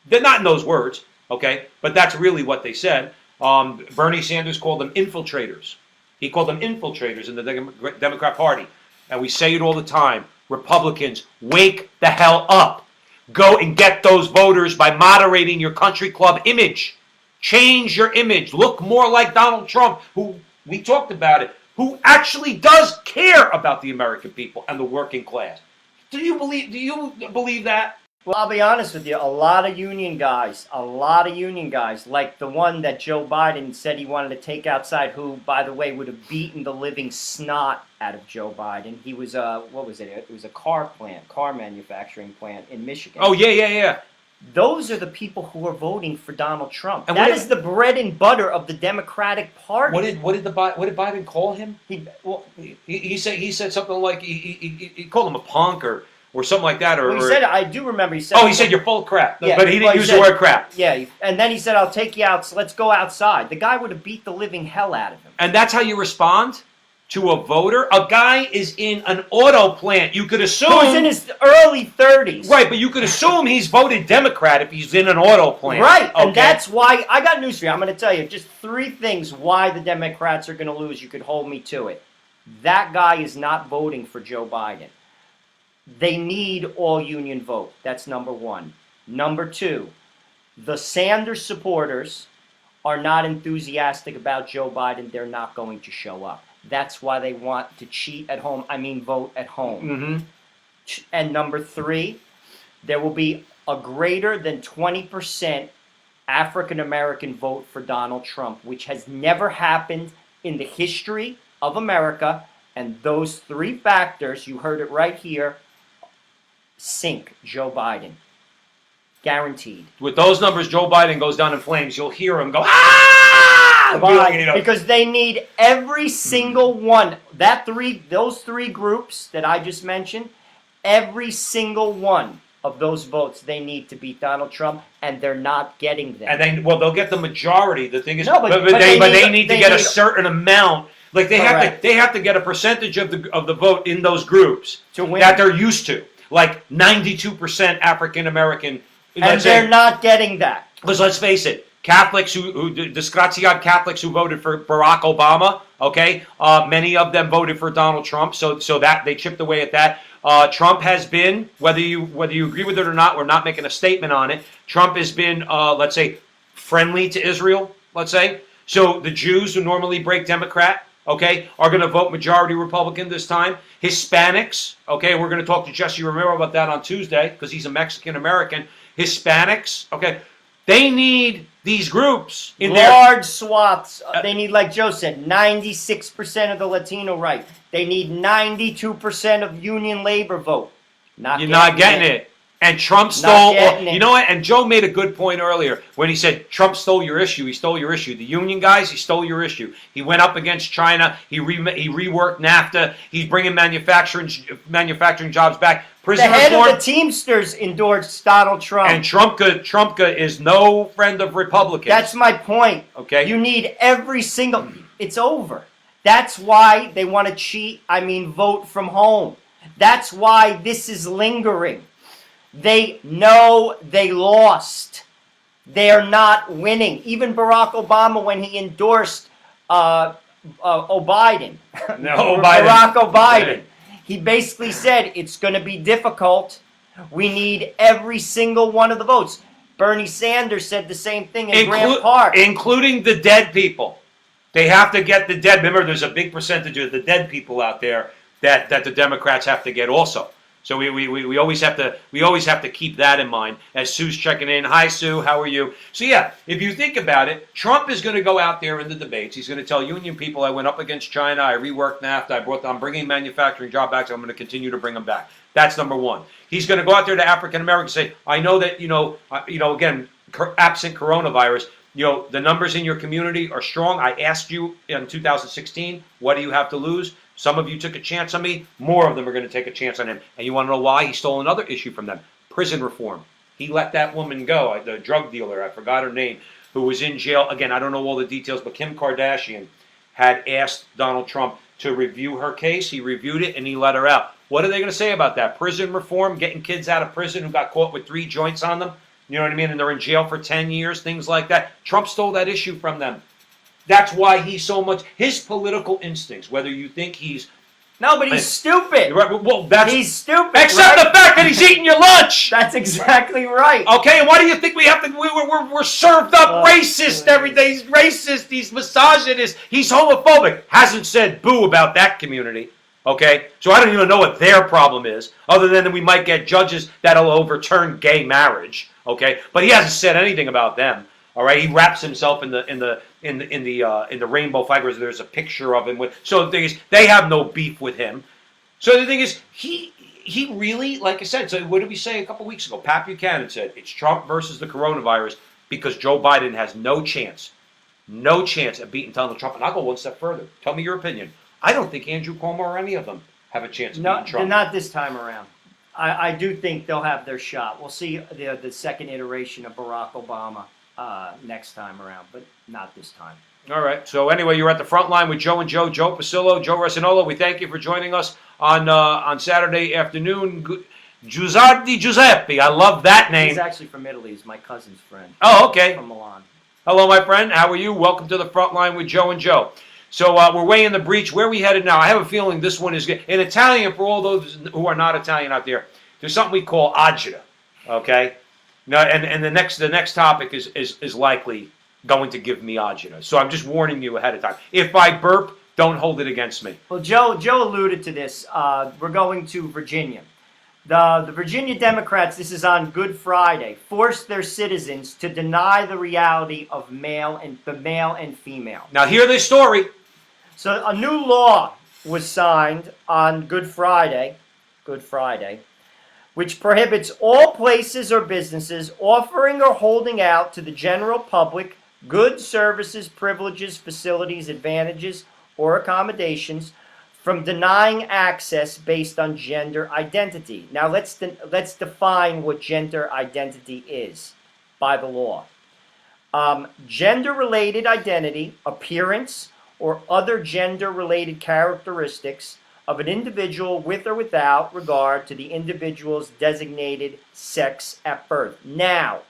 They're not in those words, okay? But that's really what they said. Bernie Sanders called them infiltrators. He called them infiltrators in the Democrat Party. And we say it all the time. Republicans, wake the hell up. Go and get those voters by moderating your country club image. Change your image. Look more like Donald Trump, who, we talked about it, who actually does care about the American people and the working class. Do you believe that? Well, I'll be honest with you. A lot of union guys, like the one that Joe Biden said he wanted to take outside, who, by the way, would have beaten the living snot out of Joe Biden. He was what was it? It was a car manufacturing plant in Michigan. Oh, yeah. Those are the people who are voting for Donald Trump. And that is the bread and butter of the Democratic Party. What did Biden call him? He said something like he called him a punk or something like that. Or he said, I do remember he said. Oh, he said you're full of crap. Yeah, but he didn't use the word crap. Yeah, and then he said, I'll take you out. So let's go outside. The guy would have beat the living hell out of him. And that's how you respond to a voter? A guy is in an auto plant. You could assume... Who's in his early 30s. Right, but you could assume he's voted Democrat if he's in an auto plant. Right, okay? And that's why... I got news for you. I'm going to tell you just 3 things why the Democrats are going to lose. You could hold me to it. That guy is not voting for Joe Biden. They need all union vote. That's number 1. Number 2, the Sanders supporters are not enthusiastic about Joe Biden. They're not going to show up. That's why they want to cheat at home. Vote at home. Mm-hmm. And number 3, there will be a greater than 20% African American vote for Donald Trump, which has never happened in the history of America. And those 3 factors, you heard it right here, sink Joe Biden. Guaranteed. With those numbers, Joe Biden goes down in flames. You'll hear him go, ah! Because they need every single one. Those 3 groups that I just mentioned, every single one of those votes they need to beat Donald Trump, and they're not getting them. And they'll get the majority. The thing is, no, but they need to get a certain amount. Like they have to get a percentage of the vote in those groups to win. That they're used to. Like 92% African American. And they're not getting that. Because let's face it, Catholics who disgraziad Catholics who voted for Barack Obama, okay, many of them voted for Donald Trump, so that they chipped away at that. Trump has been, whether you agree with it or not, we're not making a statement on it. Trump has been, let's say, friendly to Israel. Let's say so. The Jews who normally break Democrat, okay, are going to vote majority Republican this time. Hispanics, okay, we're going to talk to Jesse Romero about that on Tuesday because he's a Mexican American. Hispanics, okay, they need these groups in large swaths. They need, like Joe said, 96% of the Latino right. They need 92% of union labor vote. You're not getting it. And Trump stole, you know what? And Joe made a good point earlier when he said Trump stole your issue. He stole your issue. The union guys, he stole your issue. He went up against China. He reworked NAFTA. He's bringing manufacturing jobs back. Prison the head reform, of the Teamsters endorsed Donald Trump. And Trumpka is no friend of Republicans. That's my point. Okay. You need every single... It's over. That's why they want to cheat. Vote from home. That's why this is lingering. They know they lost. They are not winning. Even Barack Obama, when he endorsed Barack Biden, he basically said it's going to be difficult. We need every single one of the votes. Bernie Sanders said the same thing in Grant Park. Including the dead people. They have to get the dead. Remember, there's a big percentage of the dead people out there that the Democrats have to get also. So we always have to keep that in mind. As Sue's checking in, hi Sue, how are you? So yeah, if you think about it, Trump is going to go out there in the debates. He's going to tell union people, I went up against China, I reworked NAFTA, I'm bringing manufacturing job back, so I'm going to continue to bring them back. That's number 1. He's going to go out there to African Americans and say, I know that again, absent coronavirus, the numbers in your community are strong. I asked you in 2016, what do you have to lose? Some of you took a chance on me. More of them are going to take a chance on him. And you want to know why? He stole another issue from them. Prison reform. He let that woman go, the drug dealer, I forgot her name, who was in jail. Again, I don't know all the details, but Kim Kardashian had asked Donald Trump to review her case. He reviewed it, and he let her out. What are they going to say about that? Prison reform, getting kids out of prison who got caught with 3 joints on them. You know what I mean? And they're in jail for 10 years, things like that. Trump stole that issue from them. That's why he's so much... His political instincts, whether you think he's... No, but he's stupid. Well, he's stupid. Except the fact that he's eating your lunch. That's exactly right. Okay, and why do you think we have to... We're served up racist every day. He's racist. He's misogynist. He's homophobic. Hasn't said boo about that community. Okay, so I don't even know what their problem is, other than we might get judges that'll overturn gay marriage. Okay, but he hasn't said anything about them. All right, he wraps himself in the rainbow flag. Where there's a picture of him with. So the thing is, they have no beef with him. So the thing is, he really, like I said. So what did we say a couple weeks ago? Pat Buchanan said it's Trump versus the coronavirus because Joe Biden has no chance at beating Donald Trump. And I'll go one step further. Tell me your opinion. I don't think Andrew Cuomo or any of them have a chance of beating Trump. Not this time around. I do think they'll have their shot. We'll see the second iteration of Barack Obama next time around, but not this time. All right. So anyway, you're at the front line with Joe and Joe Pasillo, Joe Resinolo. We thank you for joining us on Saturday afternoon. Giuseppe, I love that name. He's actually from Italy. He's my cousin's friend. Oh, okay. From Milan. Hello, my friend. How are you? Welcome to the front line with Joe and Joe. So we're way in the breach. Where are we headed now? I have a feeling this one is good. In Italian, for all those who are not Italian out there, there's something we call agita. Okay? Now, and the next topic is likely going to give me agita. So I'm just warning you ahead of time. If I burp, don't hold it against me. Well, Joe alluded to this. We're going to Virginia. The Virginia Democrats, this is on Good Friday, forced their citizens to deny the reality of the male and female. Now hear this story. So a new law was signed on Good Friday, which prohibits all places or businesses offering or holding out to the general public goods, services, privileges, facilities, advantages, or accommodations from denying access based on gender identity. Now let's define what gender identity is by the law. Gender-related identity, appearance, or other gender-related characteristics of an individual with or without regard to the individual's designated sex at birth. Now,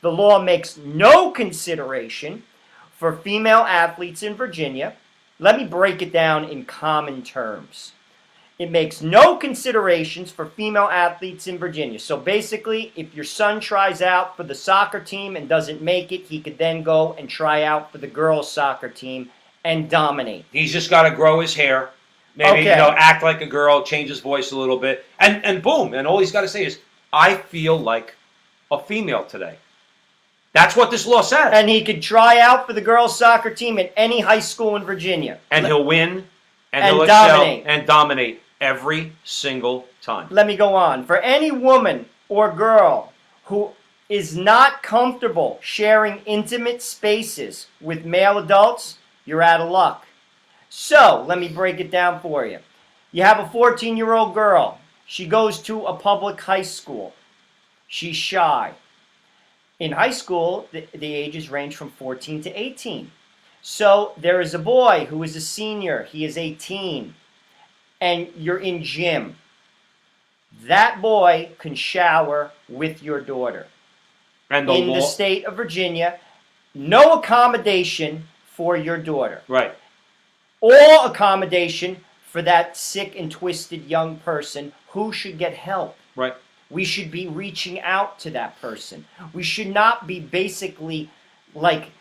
the law makes no consideration for female athletes in Virginia. Let me break it down in common terms. It makes no considerations for female athletes in Virginia. So basically, if your son tries out for the soccer team and doesn't make it, he could then go and try out for the girls' soccer team and dominate. He's just got to grow his hair, maybe act like a girl, change his voice a little bit, and boom. And all he's got to say is, "I feel like a female today." That's what this law says. And he could try out for the girls' soccer team at any high school in Virginia. And he'll win, and he'll excel and dominate every single time. Let me go on. For any woman or girl who is not comfortable sharing intimate spaces with male adults, you're out of luck. So, let me break it down for you. You have a 14-year-old girl. She goes to a public high school. She's shy. In high school, the ages range from 14 to 18. So there is a boy who is a senior. He is 18. And you're in gym. That boy can shower with your daughter. And in the state of Virginia, no accommodation for your daughter. Right. All accommodation for that sick and twisted young person who should get help. Right. We should be reaching out to that person. We should not be basically like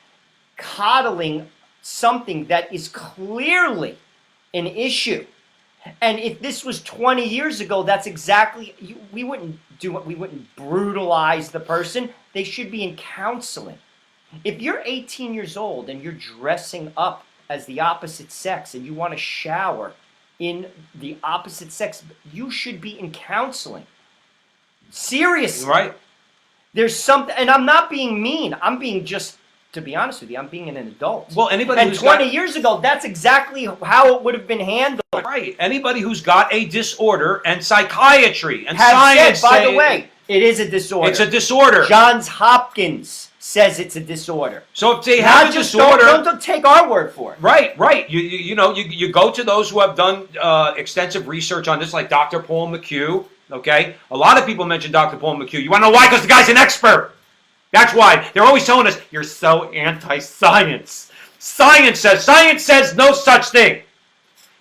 coddling something that is clearly an issue. And if this was 20 years ago, that's exactly, we wouldn't brutalize the person. They should be in counseling. If you're 18 years old and you're dressing up as the opposite sex and you want to shower in the opposite sex, you should be in counseling. Seriously. Right. There's something, and I'm not being mean. I'm being just, to be honest with you, I'm being an adult. Well, anybody and who's 20 years ago, that's exactly how it would have been handled. Right. Anybody who's got a disorder, and psychiatry and has science said, by the way, it is a disorder. It's a disorder. Johns Hopkins says it's a disorder. So if they have a disorder, don't take our word for it. Right. You go to those who have done extensive research on this, like Dr. Paul McHugh. Okay, a lot of people mention Dr. Paul McHugh. You want to know why? Because the guy's an expert. That's why they're always telling us you're so anti-science. Science says no such thing.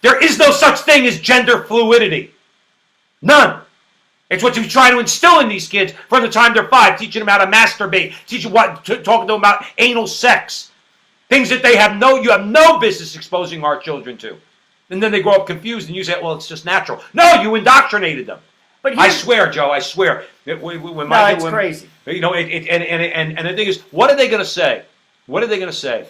There is no such thing as gender fluidity. None. It's what you try to instill in these kids from the time they're 5, teaching them how to masturbate, talking to them about anal sex, things that you have no business exposing our children to. And then they grow up confused, and you say, well, it's just natural. No, you indoctrinated them. But I swear, Joe, I swear. When it's crazy. You know, and the thing is, what are they going to say? What are they going to say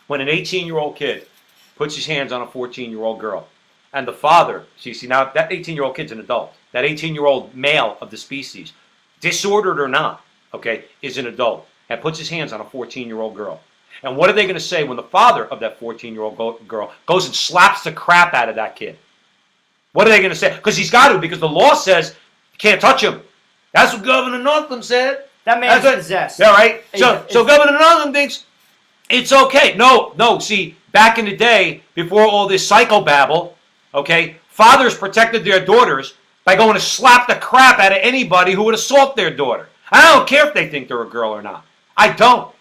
when an 18-year-old kid puts his hands on a 14-year-old girl, and the father, see now that 18-year-old kid's an adult. That 18-year-old male of the species, disordered or not, okay, is an adult and puts his hands on a 14-year-old girl. And what are they going to say when the father of that 14-year-old girl goes and slaps the crap out of that kid? What are they going to say? Because he's got to, because the law says you can't touch him. That's what Governor Northam said. That man's possessed. Yeah, right? So Governor Northam thinks it's okay. No, see, back in the day, before all this psychobabble, okay, fathers protected their daughters by going to slap the crap out of anybody who would assault their daughter. I don't care if they think they're a girl or not. I don't.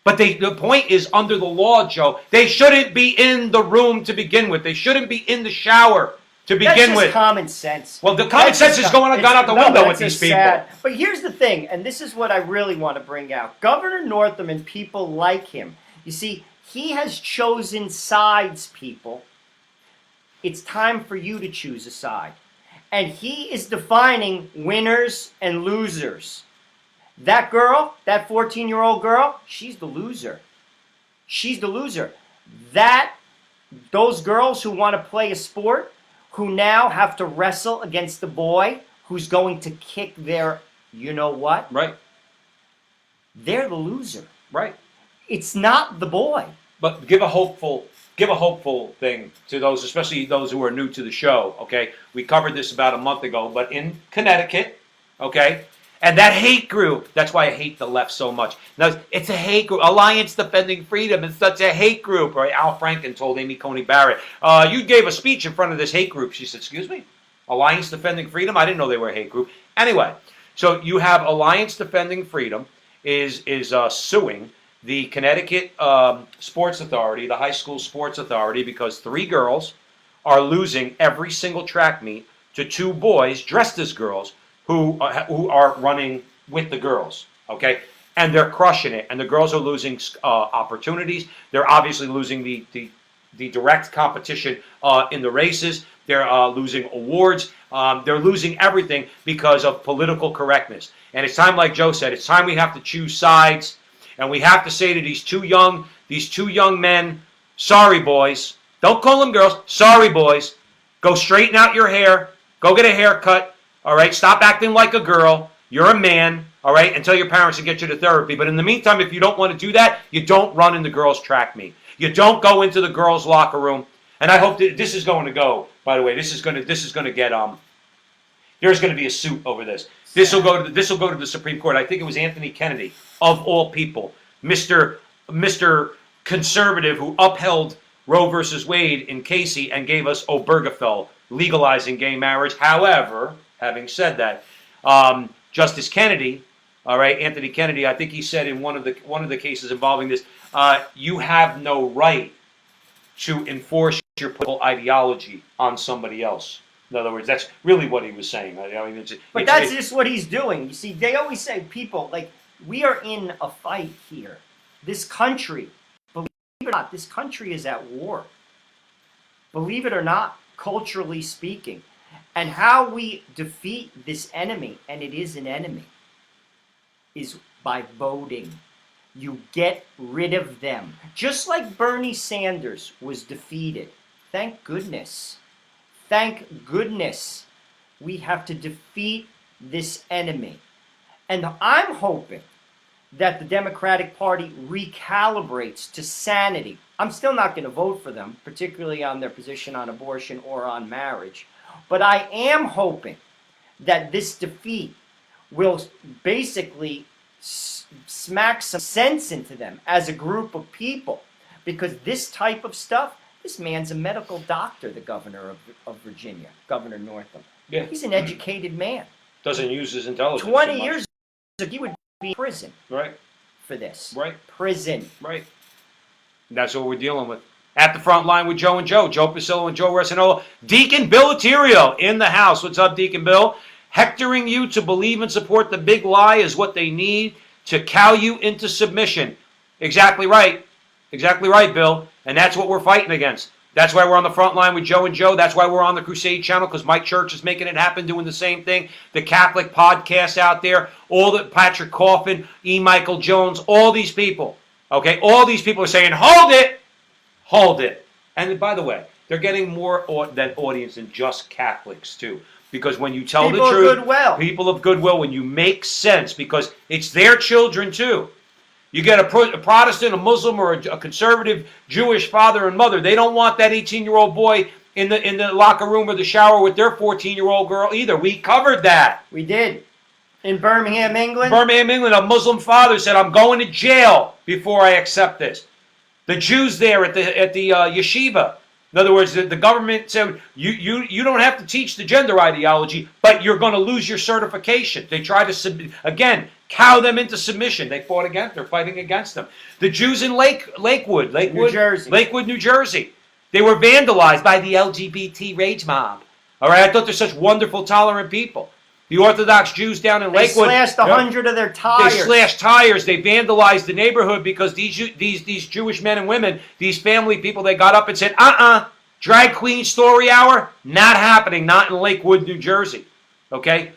But the point is, under the law, Joe, they shouldn't be in the room to begin with. They shouldn't be in the shower to begin with. That's common sense. Well, the common sense has gone out the window with these people. But here's the thing, and this is what I really want to bring out. Governor Northam and people like him, you see, he has chosen sides, people. It's time for you to choose a side. And he is defining winners and losers. That girl, that 14-year-old girl, she's the loser. She's the loser. Those girls who want to play a sport, who now have to wrestle against the boy who's going to kick their, you know what? Right. They're the loser. Right. It's not the boy. But give a hopeful thing to those, especially those who are new to the show, okay? We covered this about a month ago, but in Connecticut, okay? And that hate group, that's why I hate the left so much. Now, it's a hate group. Alliance Defending Freedom is such a hate group. Right? Al Franken told Amy Coney Barrett, you gave a speech in front of this hate group. She said, excuse me? Alliance Defending Freedom? I didn't know they were a hate group. Anyway, so you have Alliance Defending Freedom is suing the Connecticut Sports Authority, the high school sports authority, because 3 girls are losing every single track meet to 2 boys dressed as girls who are running with the girls, okay? And they're crushing it. And the girls are losing opportunities. They're obviously losing the direct competition in the races. They're losing awards. They're losing everything because of political correctness. And it's time, like Joe said, it's time we have to choose sides. And we have to say to these two young men, sorry, boys. Don't call them girls. Sorry, boys. Go straighten out your hair. Go get a haircut. All right? Stop acting like a girl. You're a man. All right? And tell your parents to get you to therapy. But in the meantime, if you don't want to do that, you don't run in the girls' track meet. You don't go into the girls' locker room. And I hope that this is going to go, by the way, this is going to get, there's going to be a suit over this. This will go to the Supreme Court. I think it was Anthony Kennedy, of all people, Mr. Conservative, who upheld Roe versus Wade in Casey and gave us Obergefell, legalizing gay marriage. However, having said that, Justice Kennedy, all right, Anthony Kennedy, I think he said in one of the cases involving this, you have no right to enforce your political ideology on somebody else. In other words, that's really what he was saying. I mean, that's just what he's doing. You see, they always say, people, like, we are in a fight here. This country, believe it or not, this country is at war. Believe it or not, culturally speaking. And how we defeat this enemy, and it is an enemy, is by voting. You get rid of them. Just like Bernie Sanders was defeated. Thank goodness. Thank goodness we have to defeat this enemy. And I'm hoping that the Democratic Party recalibrates to sanity. I'm still not going to vote for them, particularly on their position on abortion or on marriage. But I am hoping that this defeat will basically smack some sense into them as a group of people. Because this type of stuff, this man's a medical doctor, the governor of Virginia, Governor Northam. Yeah. He's an educated man. Doesn't use his intelligence 20 years ago, he would be in prison. Right. For this. Right. Prison. Right. And that's what we're dealing with. At the front line with Joe and Joe Pasillo and Joe Resinola. Deacon Bill Attirio in the house. What's up, Deacon Bill? Hectoring you to believe and support the big lie is what they need to cow you into submission. Exactly right. Exactly right, Bill. And that's what we're fighting against. That's why we're on the front line with Joe and Joe. That's why we're on the Crusade channel, because Mike Church is making it happen, doing the same thing. The Catholic podcasts out there, all the Patrick Coffin, E. Michael Jones, all these people. Okay, all these people are saying, hold it, hold it. And by the way, they're getting more than audience than just Catholics too. Because when you tell the truth, people of goodwill, when you make sense, because it's their children too. You get a Protestant, a Muslim, or a conservative Jewish father and mother. They don't want that 18-year-old boy in the locker room or the shower with their 14-year-old girl either. We covered that. We did. In Birmingham, England? Birmingham, England, a Muslim father said, I'm going to jail before I accept this. The Jews there at the yeshiva. In other words, the government said, you don't have to teach the gender ideology, but you're going to lose your certification. They try to, again, cow them into submission. They're fighting against them. The Jews in Lakewood, New Jersey. They were vandalized by the LGBT rage mob. All right, I thought they're such wonderful, tolerant people. The Orthodox Jews down in Lakewood. They slashed 100 of their tires. They slashed tires. They vandalized the neighborhood because these Jewish men and women, these family people, they got up and said, drag queen story hour, not happening, not in Lakewood, New Jersey. Okay?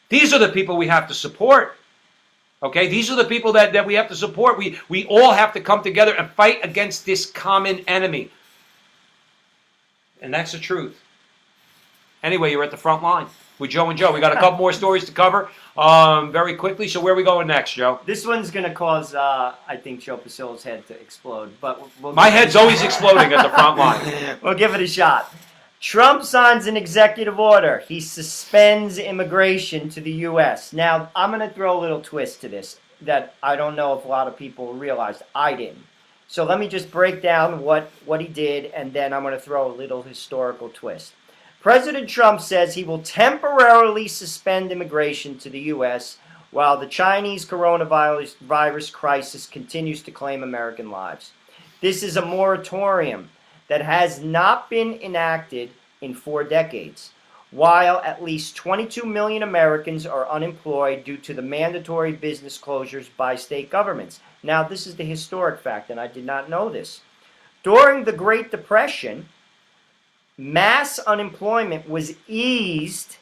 These are the people we have to support. Okay? These are the people that we have to support. We all have to come together and fight against this common enemy. And that's the truth. Anyway, you're at the front line with Joe and Joe. We got a couple more stories to cover very quickly. So where are we going next, Joe? This one's going to cause, I think, Joe Pasillo's head to explode. But my head's always exploding at the front line. We'll give it a shot. Trump signs an executive order. He suspends immigration to the U.S. Now, I'm going to throw a little twist to this that I don't know if a lot of people realized. I didn't. So let me just break down what he did, and then I'm going to throw a little historical twist. President Trump says he will temporarily suspend immigration to the U.S. while the Chinese coronavirus crisis continues to claim American lives. This is a moratorium that has not been enacted in 4 decades, while at least 22 million Americans are unemployed due to the mandatory business closures by state governments. Now, this is the historic fact, and I did not know this. During the Great Depression, mass unemployment was eased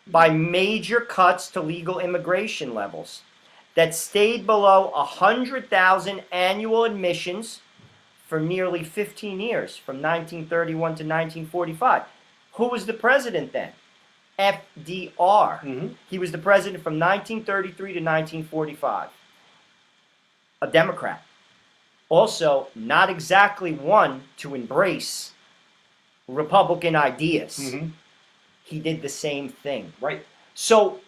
by major cuts to legal immigration levels that stayed below 100,000 annual admissions for nearly 15 years, from 1931 to 1945. Who was the president then? FDR. Mm-hmm. He was the president from 1933 to 1945. A Democrat. Also, not exactly one to embrace Republican ideas. Mm-hmm. He did the same thing. Right. So,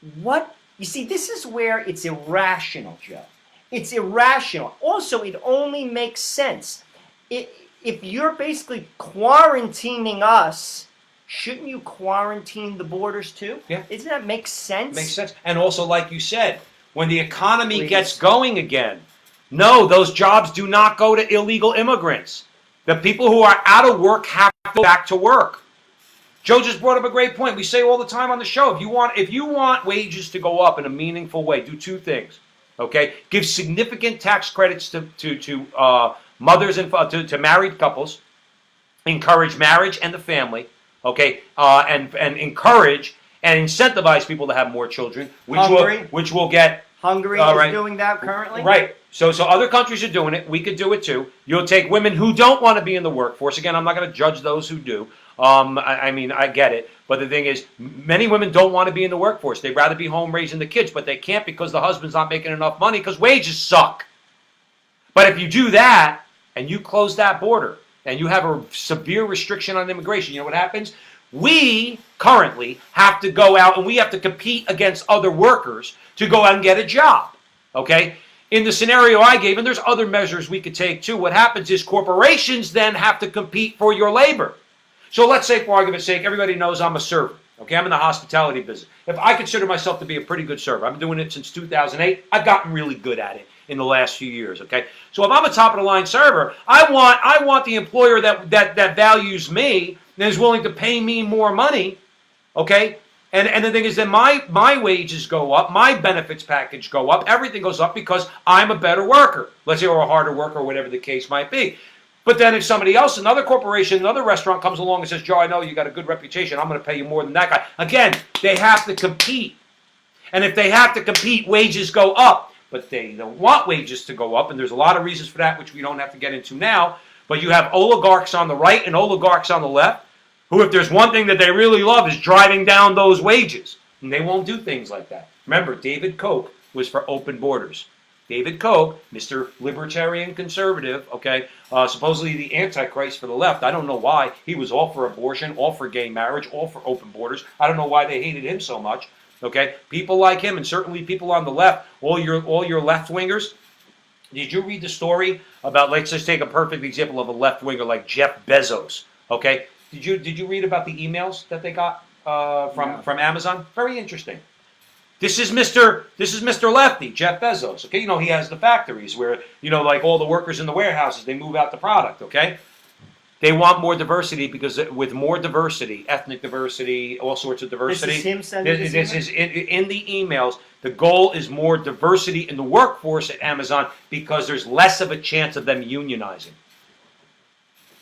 you see, this is where it's irrational, Joe. It's irrational. Also, it only makes sense. If you're basically quarantining us, shouldn't you quarantine the borders too? Yeah. Doesn't that make sense? Makes sense. And also, like you said, when the economy gets going again, no, those jobs do not go to illegal immigrants. The people who are out of work have to go back to work. Joe just brought up a great point. We say all the time on the show, if you want wages to go up in a meaningful way, do 2 things. Okay? Give significant tax credits to mothers and to married couples. Encourage marriage and the family. Okay? And encourage and incentivize people to have more children, which will get Hungary is doing that currently? Right. So other countries are doing it. We could do it too. You'll take women who don't want to be in the workforce. Again, I'm not going to judge those who do. I get it. But the thing is, many women don't want to be in the workforce. They'd rather be home raising the kids, but they can't because the husband's not making enough money because wages suck. But if you do that and you close that border and you have a severe restriction on immigration, you know what happens? We currently have to go out and we have to compete against other workers to go out and get a job. Okay? In the scenario I gave, and there's other measures we could take too, what happens is corporations then have to compete for your labor. So let's say, for argument's sake, everybody knows I'm a server. Okay, I'm in the hospitality business. If I consider myself to be a pretty good server, I've been doing it since 2008. I've gotten really good at it in the last few years. Okay, so if I'm a top of the line server, I want the employer that values me and is willing to pay me more money. Okay, and the thing is that my wages go up, my benefits package go up, everything goes up because I'm a better worker. Let's say, or a harder worker, or whatever the case might be. But then if somebody else, another corporation, another restaurant comes along and says, Joe, I know you got a good reputation. I'm going to pay you more than that guy. Again, they have to compete. And if they have to compete, wages go up. But they don't want wages to go up. And there's a lot of reasons for that, which we don't have to get into now. But you have oligarchs on the right and oligarchs on the left, who, if there's one thing that they really love, is driving down those wages. And they won't do things like that. Remember, David Koch was for open borders. David Koch, Mr. Libertarian Conservative, okay, supposedly the Antichrist for the left. I don't know why. He was all for abortion, all for gay marriage, all for open borders. I don't know why they hated him so much, okay? People like him, and certainly people on the left, all your left-wingers. Did you read the story about, let's just take a perfect example of a left-winger like Jeff Bezos, okay? Did you read about the emails that they got from Amazon? Very interesting. This is Mr. Lefty, Jeff Bezos, okay? You know, he has the factories where, you know, like all the workers in the warehouses, they move out the product, okay? They want more diversity because with more diversity, ethnic diversity, all sorts of diversity. This is him sending this is in the emails. The goal is more diversity in the workforce at Amazon because there's less of a chance of them unionizing.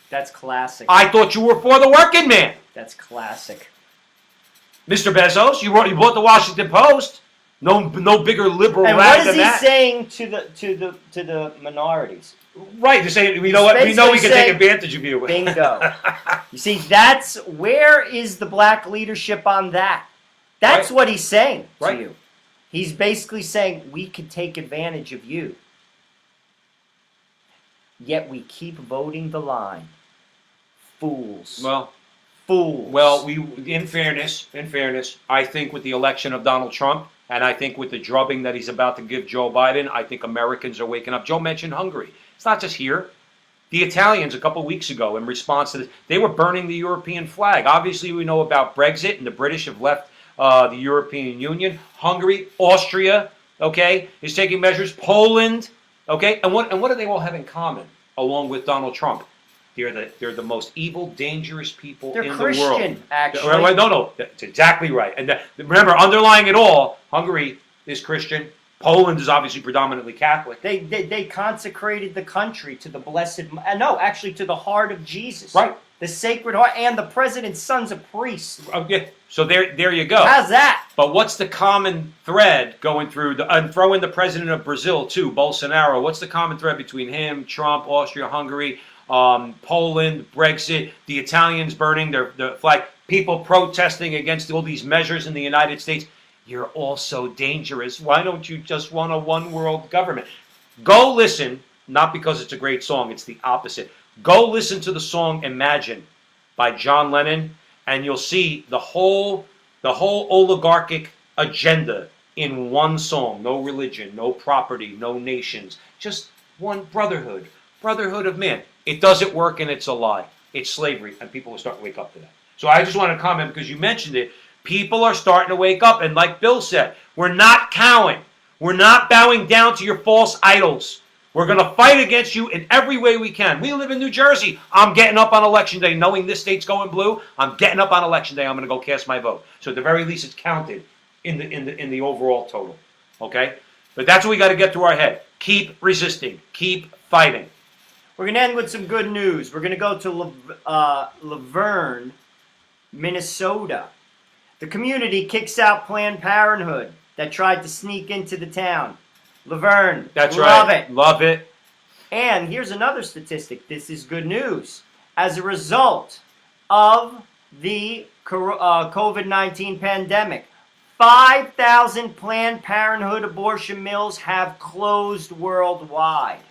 That's classic. I thought you were for the working man. That's classic. Mr. Bezos, you bought the Washington Post. No bigger liberal and rag than that. what is he saying to the minorities? Right, to say, you know what, we know we can take advantage of you. Bingo. You see, where is the black leadership on that? That's right. what he's saying to right. you. He's basically saying, we could take advantage of you. Yet we keep voting the line. Fools. Well, in fairness, I think with the election of Donald Trump, and I think with the drubbing that he's about to give Joe Biden, I think Americans are waking up. Joe mentioned Hungary. It's not just here. The Italians, a couple weeks ago, in response to this, they were burning the European flag. Obviously, we know about Brexit, and the British have left the European Union. Hungary, Austria, okay, is taking measures. Poland, okay, and what do they all have in common, along with Donald Trump? They're the most evil, dangerous people in the world. They're Christian, actually. No, that's exactly right. And remember, underlying it all, Hungary is Christian. Poland is obviously predominantly Catholic. They consecrated the country to the to the heart of Jesus. Right. The Sacred Heart, and the president's son's a priest. Okay, so there you go. How's that? But what's the common thread going through, and throw in the president of Brazil too, Bolsonaro. What's the common thread between him, Trump, Austria, Hungary, Poland, Brexit, the Italians burning their flag, people protesting against all these measures in the United States? You're all so dangerous. Why don't you just want a one-world government? Go listen, not because it's a great song, it's the opposite. Go listen to the song Imagine by John Lennon, and you'll see the whole oligarchic agenda in one song. No religion, no property, no nations, just one brotherhood of man. It doesn't work, and it's a lie. It's slavery, and people are starting to wake up to that. So I just want to comment because you mentioned it. People are starting to wake up, and like Bill said, we're not cowing. We're not bowing down to your false idols. We're going to fight against you in every way we can. We live in New Jersey. I'm getting up on Election Day, knowing this state's going blue. I'm getting up on Election Day. I'm going to go cast my vote. So at the very least, it's counted in the overall total. Okay, but that's what we got to get through our head. Keep resisting. Keep fighting. We're going to end with some good news. We're going to go to Laverne, Minnesota. The community kicks out Planned Parenthood that tried to sneak into the town. Laverne, that's love right. it. Love it. And here's another statistic. This is good news. As a result of the COVID-19 pandemic, 5,000 Planned Parenthood abortion mills have closed worldwide.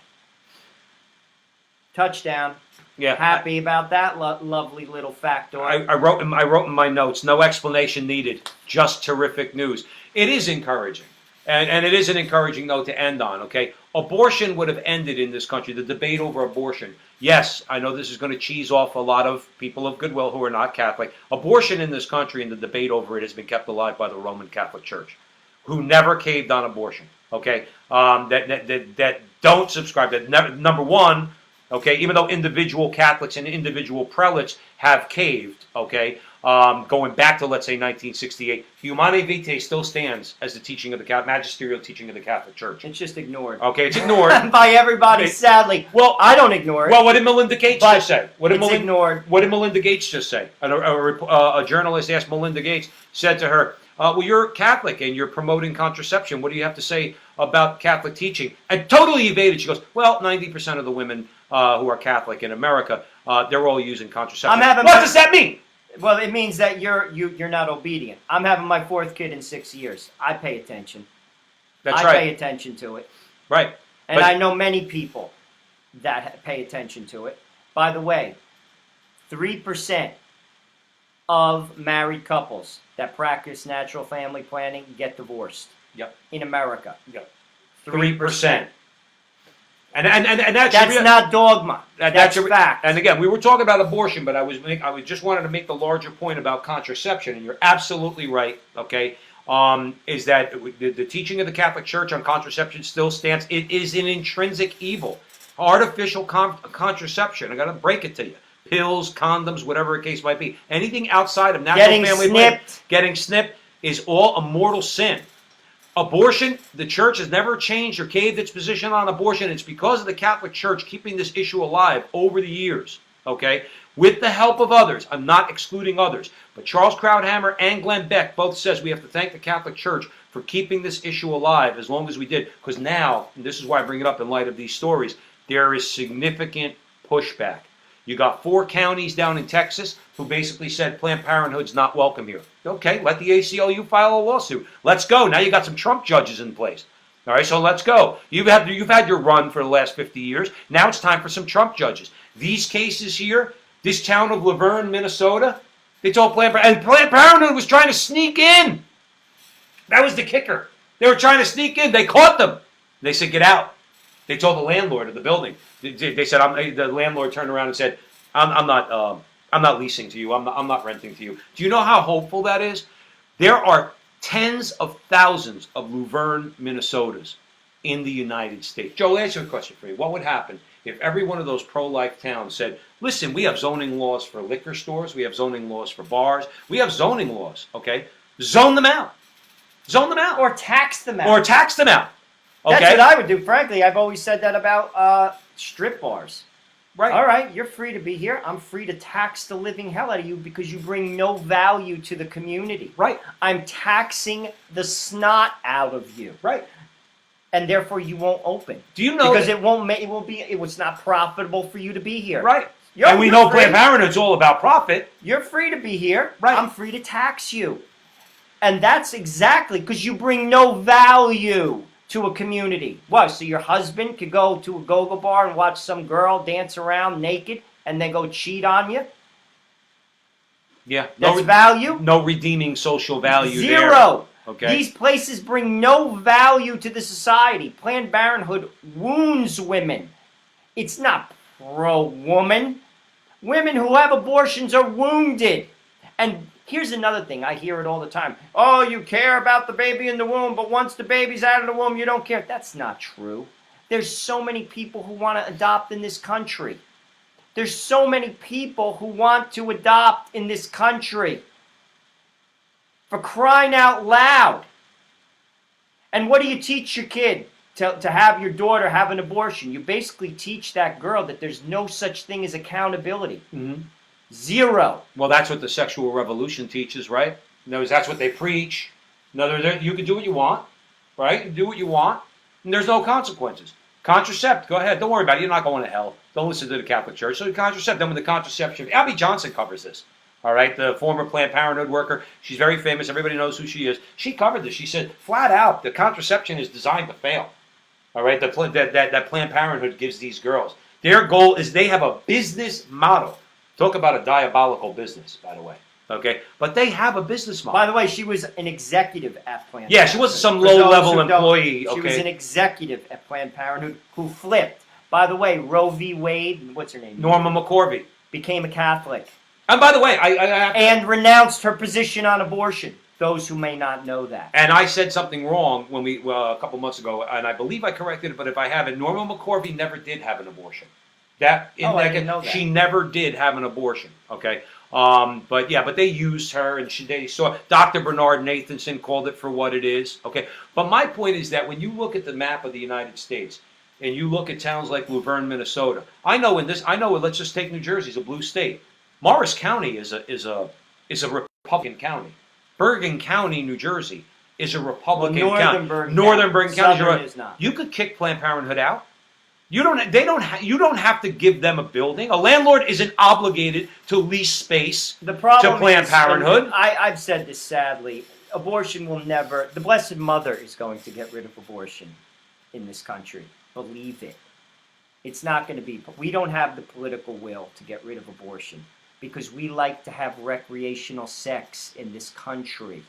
Touchdown. Yeah. Happy about that lovely little factoid. I wrote in my notes, no explanation needed, just terrific news. It is encouraging. And it is an encouraging note to end on, okay? Abortion would have ended in this country, the debate over abortion. Yes, I know this is going to cheese off a lot of people of goodwill who are not Catholic. Abortion in this country and the debate over it has been kept alive by the Roman Catholic Church, who never caved on abortion, okay? That don't subscribe. That never, number one, okay, even though individual Catholics and individual prelates have caved, okay, going back to, let's say, 1968, Humanae Vitae still stands as the teaching of the magisterial teaching of the Catholic Church. It's just ignored. Okay, it's ignored. By everybody, sadly. Well, I don't ignore it. Well, what did Melinda Gates just say? Ignored. What did Melinda Gates just say? A journalist asked Melinda Gates, said to her, well, you're Catholic and you're promoting contraception. What do you have to say about Catholic teaching? And totally evaded. She goes, well, 90% of the women who are Catholic in America, they're all using contraception. What does that mean? Well, it means that you're not obedient. I'm having my 4th kid in 6 years. I pay attention. That's right. I pay attention to it. Right. And I know many people that pay attention to it. By the way, 3% of married couples that practice natural family planning get divorced. Yep. In America. Yep. 3%. And that's not dogma. That's a fact. And again, we were talking about abortion, but I just wanted to make the larger point about contraception, and you're absolutely right. Okay, is that the teaching of the Catholic Church on contraception still stands? It is an intrinsic evil. Artificial contraception. I got to break it to you. Pills, condoms, whatever the case might be. Anything outside of natural family planning, getting snipped, is all a mortal sin. Abortion, the church has never changed or caved its position on abortion. It's because of the Catholic Church keeping this issue alive over the years, okay? With the help of others. I'm not excluding others. But Charles Krauthammer and Glenn Beck both says we have to thank the Catholic Church for keeping this issue alive as long as we did. Because now, and this is why I bring it up in light of these stories, there is significant pushback. You got 4 counties down in Texas who basically said Planned Parenthood's not welcome here. Okay, let the ACLU file a lawsuit. Let's go. Now you got some Trump judges in place. All right, so let's go. You've had your run for the last 50 years. Now it's time for some Trump judges. These cases here, this town of Laverne, Minnesota, they told Planned Parenthood, and Planned Parenthood was trying to sneak in. That was the kicker. They were trying to sneak in. They caught them. They said, get out. They told the landlord of the building. They said, the landlord turned around and said, I'm not leasing to you. I'm not renting to you. Do you know how hopeful that is? There are tens of thousands of Luverne, Minnesotas in the United States. Joe, I'll answer a question for you. What would happen if every one of those pro-life towns said, listen, we have zoning laws for liquor stores. We have zoning laws for bars. We have zoning laws, okay? Zone them out. Zone them out. Or tax them out. Or tax them out. Okay? That's what I would do. Frankly, I've always said that about strip bars. Right. All right, you're free to be here. I'm free to tax the living hell out of you because you bring no value to the community. Right. I'm taxing the snot out of you. Right. And therefore you won't open. Do you know because it was not profitable for you to be here. Right. And we know Planned Parenthood's all about profit. You're free to be here. Right. I'm free to tax you. And that's exactly because you bring no value to a community. What? So your husband could go to a go-go bar and watch some girl dance around naked and then go cheat on you? Yeah. That's value? No redeeming social value. Zero. There. Okay. These places bring no value to the society. Planned Parenthood wounds women. It's not pro-woman. Women who have abortions are wounded. And here's another thing. I hear it all the time. Oh, you care about the baby in the womb, but once the baby's out of the womb, you don't care. That's not true. There's so many people who want to adopt in this country. There's so many people who want to adopt in this country. For crying out loud. And what do you teach your kid to have your daughter have an abortion? You basically teach that girl that there's no such thing as accountability. Mm-hmm. Zero. Well, that's what the sexual revolution teaches, right? In other words, that's what they preach. In other words, you can do what you want, right? You do what you want, and there's no consequences. Contracept, go ahead. Don't worry about it. You're not going to hell. Don't listen to the Catholic Church. So contracept. Then with the contraception, Abby Johnson covers this. All right, the former Planned Parenthood worker. She's very famous. Everybody knows who she is. She covered this. She said, flat out, the contraception is designed to fail. All right, that Planned Parenthood gives these girls. Their goal is they have a business model. Talk about a diabolical business, by the way. Okay, but they have a business model. By the way, she was an executive at Planned Parenthood. Yeah, she wasn't some low-level employee. She was an executive at Planned Parenthood who flipped. By the way, Roe v. Wade, what's her name? Norma McCorvey. Became a Catholic. And by the way, and renounced her position on abortion. Those who may not know that. And I said something wrong when a couple months ago, and I believe I corrected it, but if I haven't, Norma McCorvey never did have an abortion. I didn't know that. She never did have an abortion, okay? But they used her, and they saw Dr. Bernard Nathanson called it for what it is. Okay, but my point is that when you look at the map of the United States and you look at towns like Luverne, Minnesota, let's just take New Jersey, it's a blue state. Morris County is a Republican county. Bergen County, New Jersey, is a Republican county. Northern Bergen County is not. You could kick Planned Parenthood out. You don't have to give them a building. A landlord isn't obligated to lease space to Planned Parenthood. I've said this sadly. Abortion will never. The Blessed Mother is going to get rid of abortion in this country. Believe it. It's not going to be. We don't have the political will to get rid of abortion because we like to have recreational sex in this country.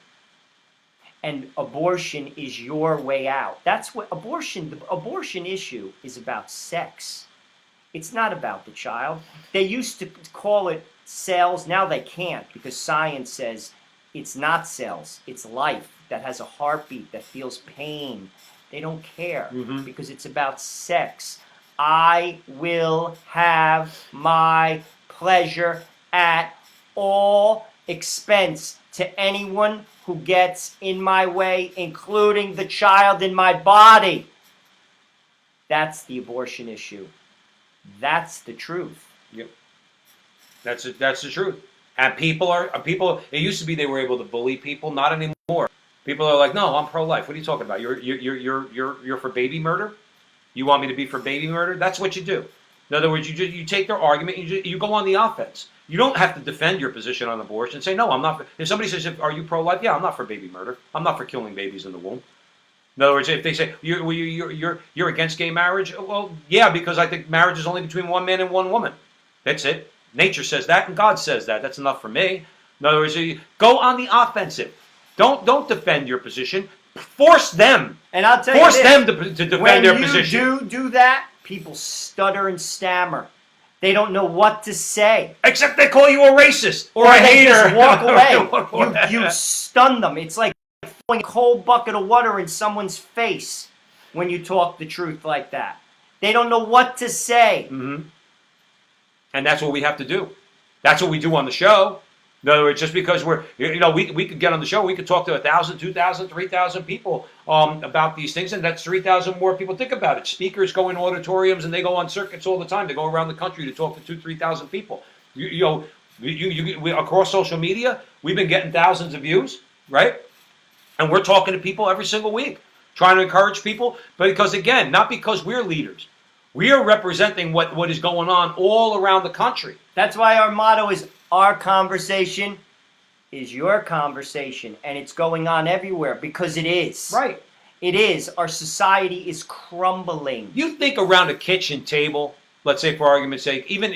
And abortion is your way out. That's what the abortion issue is about sex. It's not about the child. They used to call it cells. Now they can't because science says it's not cells. It's life that has a heartbeat, that feels pain. They don't care because it's about sex. I will have my pleasure at all expense to anyone who gets in my way, including the child in my body. That's the abortion issue. That's the truth. Yep. That's the truth. And people, it used to be they were able to bully people, not anymore. People are like, no, I'm pro-life. What are you talking about? You're for baby murder? You want me to be for baby murder? That's what you do. In other words, you take their argument, you go on the offense. You don't have to defend your position on abortion. Say, no, I'm not. If somebody says, are you pro-life? Yeah, I'm not for baby murder. I'm not for killing babies in the womb. In other words, if they say, you're against gay marriage, well, yeah, because I think marriage is only between one man and one woman. That's it. Nature says that, and God says that. That's enough for me. In other words, go on the offensive. Don't defend your position. Force them. And I'll tell you Force them to defend their position. When you do that, people stutter and stammer. They don't know what to say. Except they call you a racist or a they hater. Just walk away. You stun them. It's like throwing a cold bucket of water in someone's face when you talk the truth like that. They don't know what to say. Mm-hmm. And that's what we have to do. That's what we do on the show. In other words, just because we could get on the show, we could talk to 1,000, 2,000, 3,000 people about these things, and that's 3,000 more people. Think about it. Speakers go in auditoriums, and they go on circuits all the time. They go around the country to talk to 2,000, 3,000 people. We across social media, we've been getting thousands of views, right? And we're talking to people every single week, trying to encourage people. But because, again, not because we're leaders. We are representing what is going on all around the country. That's why our motto is, our conversation is your conversation, and it's going on everywhere because it is. Right. It is. Our society is crumbling. You think around a kitchen table, let's say for argument's sake, even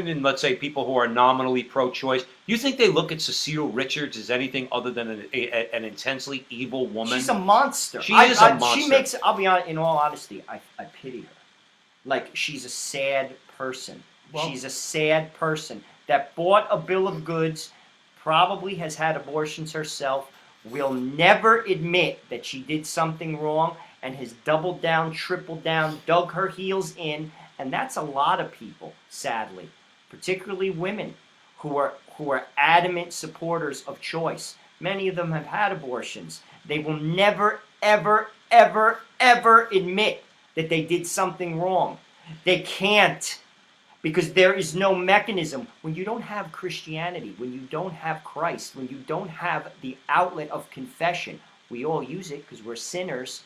in, let's say, people who are nominally pro-choice, you think they look at Cecile Richards as anything other than an intensely evil woman? She's a monster. She is a monster. She makes, I'll be honest, in all honesty, I pity her. Like, she's a sad person. Well, she's a sad person that bought a bill of goods, probably has had abortions herself, will never admit that she did something wrong, and has doubled down, tripled down, dug her heels in, and that's a lot of people, sadly, particularly women who are adamant supporters of choice. Many of them have had abortions. They will never, ever, ever, ever admit that they did something wrong. They can't. Because there is no mechanism. When you don't have Christianity, when you don't have Christ, when you don't have the outlet of confession, we all use it because we're sinners,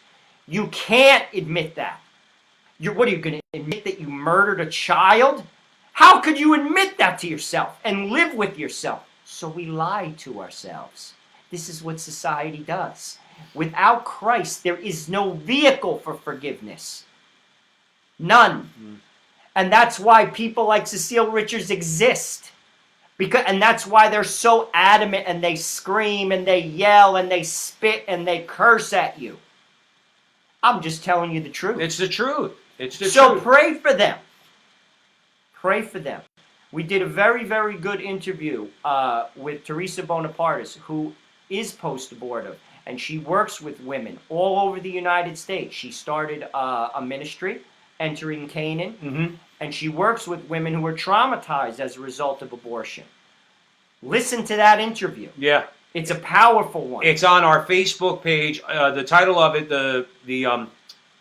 you can't admit that. What are you going to admit that you murdered a child? How could you admit that to yourself and live with yourself? So we lie to ourselves. This is what society does. Without Christ, there is no vehicle for forgiveness. None. And that's why people like Cecile Richards exist. And that's why they're so adamant, and they scream and they yell and they spit and they curse at you. I'm just telling you the truth. It's the truth. It's the truth. So pray for them. Pray for them. We did a very, very good interview with Teresa Bonapartis, who is post-abortive, and she works with women all over the United States. She started a ministry, Entering Canaan, and she works with women who are traumatized as a result of abortion. Listen to that interview. Yeah. It's a powerful one. It's on our Facebook page. The title of it, the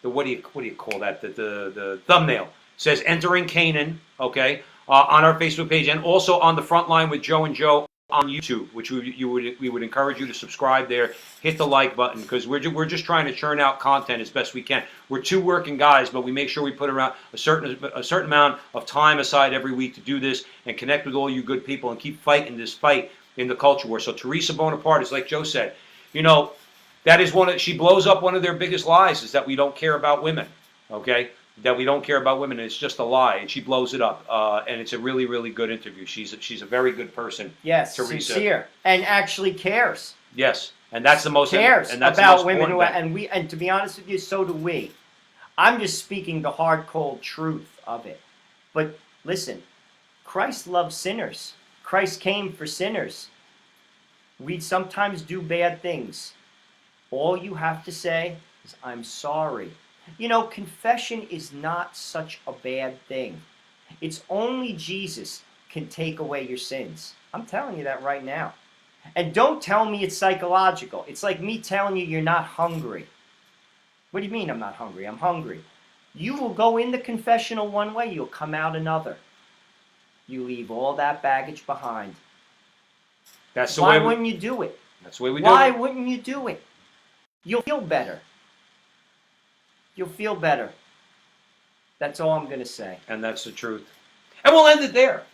what do you call that? The thumbnail says "Entering Canaan." Okay, on our Facebook page, and also on the Frontline with Joe and Joe on YouTube, which we would encourage you to subscribe there. Hit the like button, because we're just trying to churn out content as best we can. We're two working guys, but we make sure we put around a certain amount of time aside every week to do this and connect with all you good people and keep fighting this fight in the culture war. So Teresa Bonaparte is, like Joe said, that is she blows up one of their biggest lies, is that we don't care about women. Okay, that we don't care about women. It's just a lie, and she blows it up. And it's a really, really good interview. She's a very good person. Yes, Teresa. Sincere, and actually cares. Yes, and that's the most cares and that's about the most women important and to be honest with you, so do we. I'm just speaking the hard, cold truth of it. But listen, Christ loves sinners. Christ came for sinners. We sometimes do bad things. All you have to say is, I'm sorry. Confession is not such a bad thing. It's only Jesus can take away your sins. I'm telling you that right now. And don't tell me it's psychological. It's like me telling you you're not hungry. What do you mean I'm not hungry? I'm hungry. You will go in the confessional one way, you'll come out another. You leave all that baggage behind. That's the Why way. wouldn't you do it? That's the way we do it. Why wouldn't you do it? You'll feel better. You'll feel better. That's all I'm going to say. And that's the truth. And we'll end it there.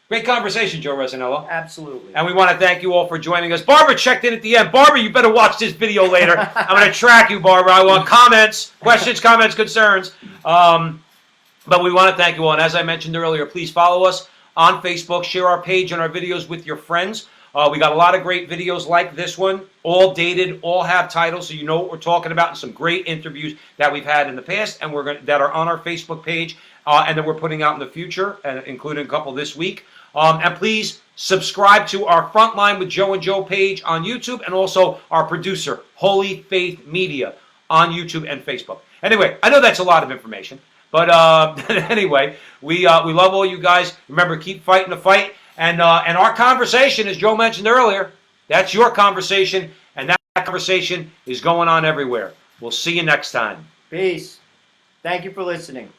Great conversation, Joe Resinello. Absolutely. And we want to thank you all for joining us. Barbara checked in at the end. Barbara, you better watch this video later. I'm going to track you, Barbara. I want comments, questions, comments, concerns. But we want to thank you all. And as I mentioned earlier, please follow us on Facebook. Share our page and our videos with your friends. We got a lot of great videos like this one, all dated, all have titles, so you know what we're talking about, and some great interviews that we've had in the past, and that are on our Facebook page, and that we're putting out in the future, including a couple this week. And please subscribe to our Frontline with Joe and Joe page on YouTube, and also our producer, HolyFaith Media, on YouTube and Facebook. Anyway, I know that's a lot of information, but anyway, we love all you guys. Remember, keep fighting the fight. And our conversation, as Joe mentioned earlier, that's your conversation, and that conversation is going on everywhere. We'll see you next time. Peace. Thank you for listening.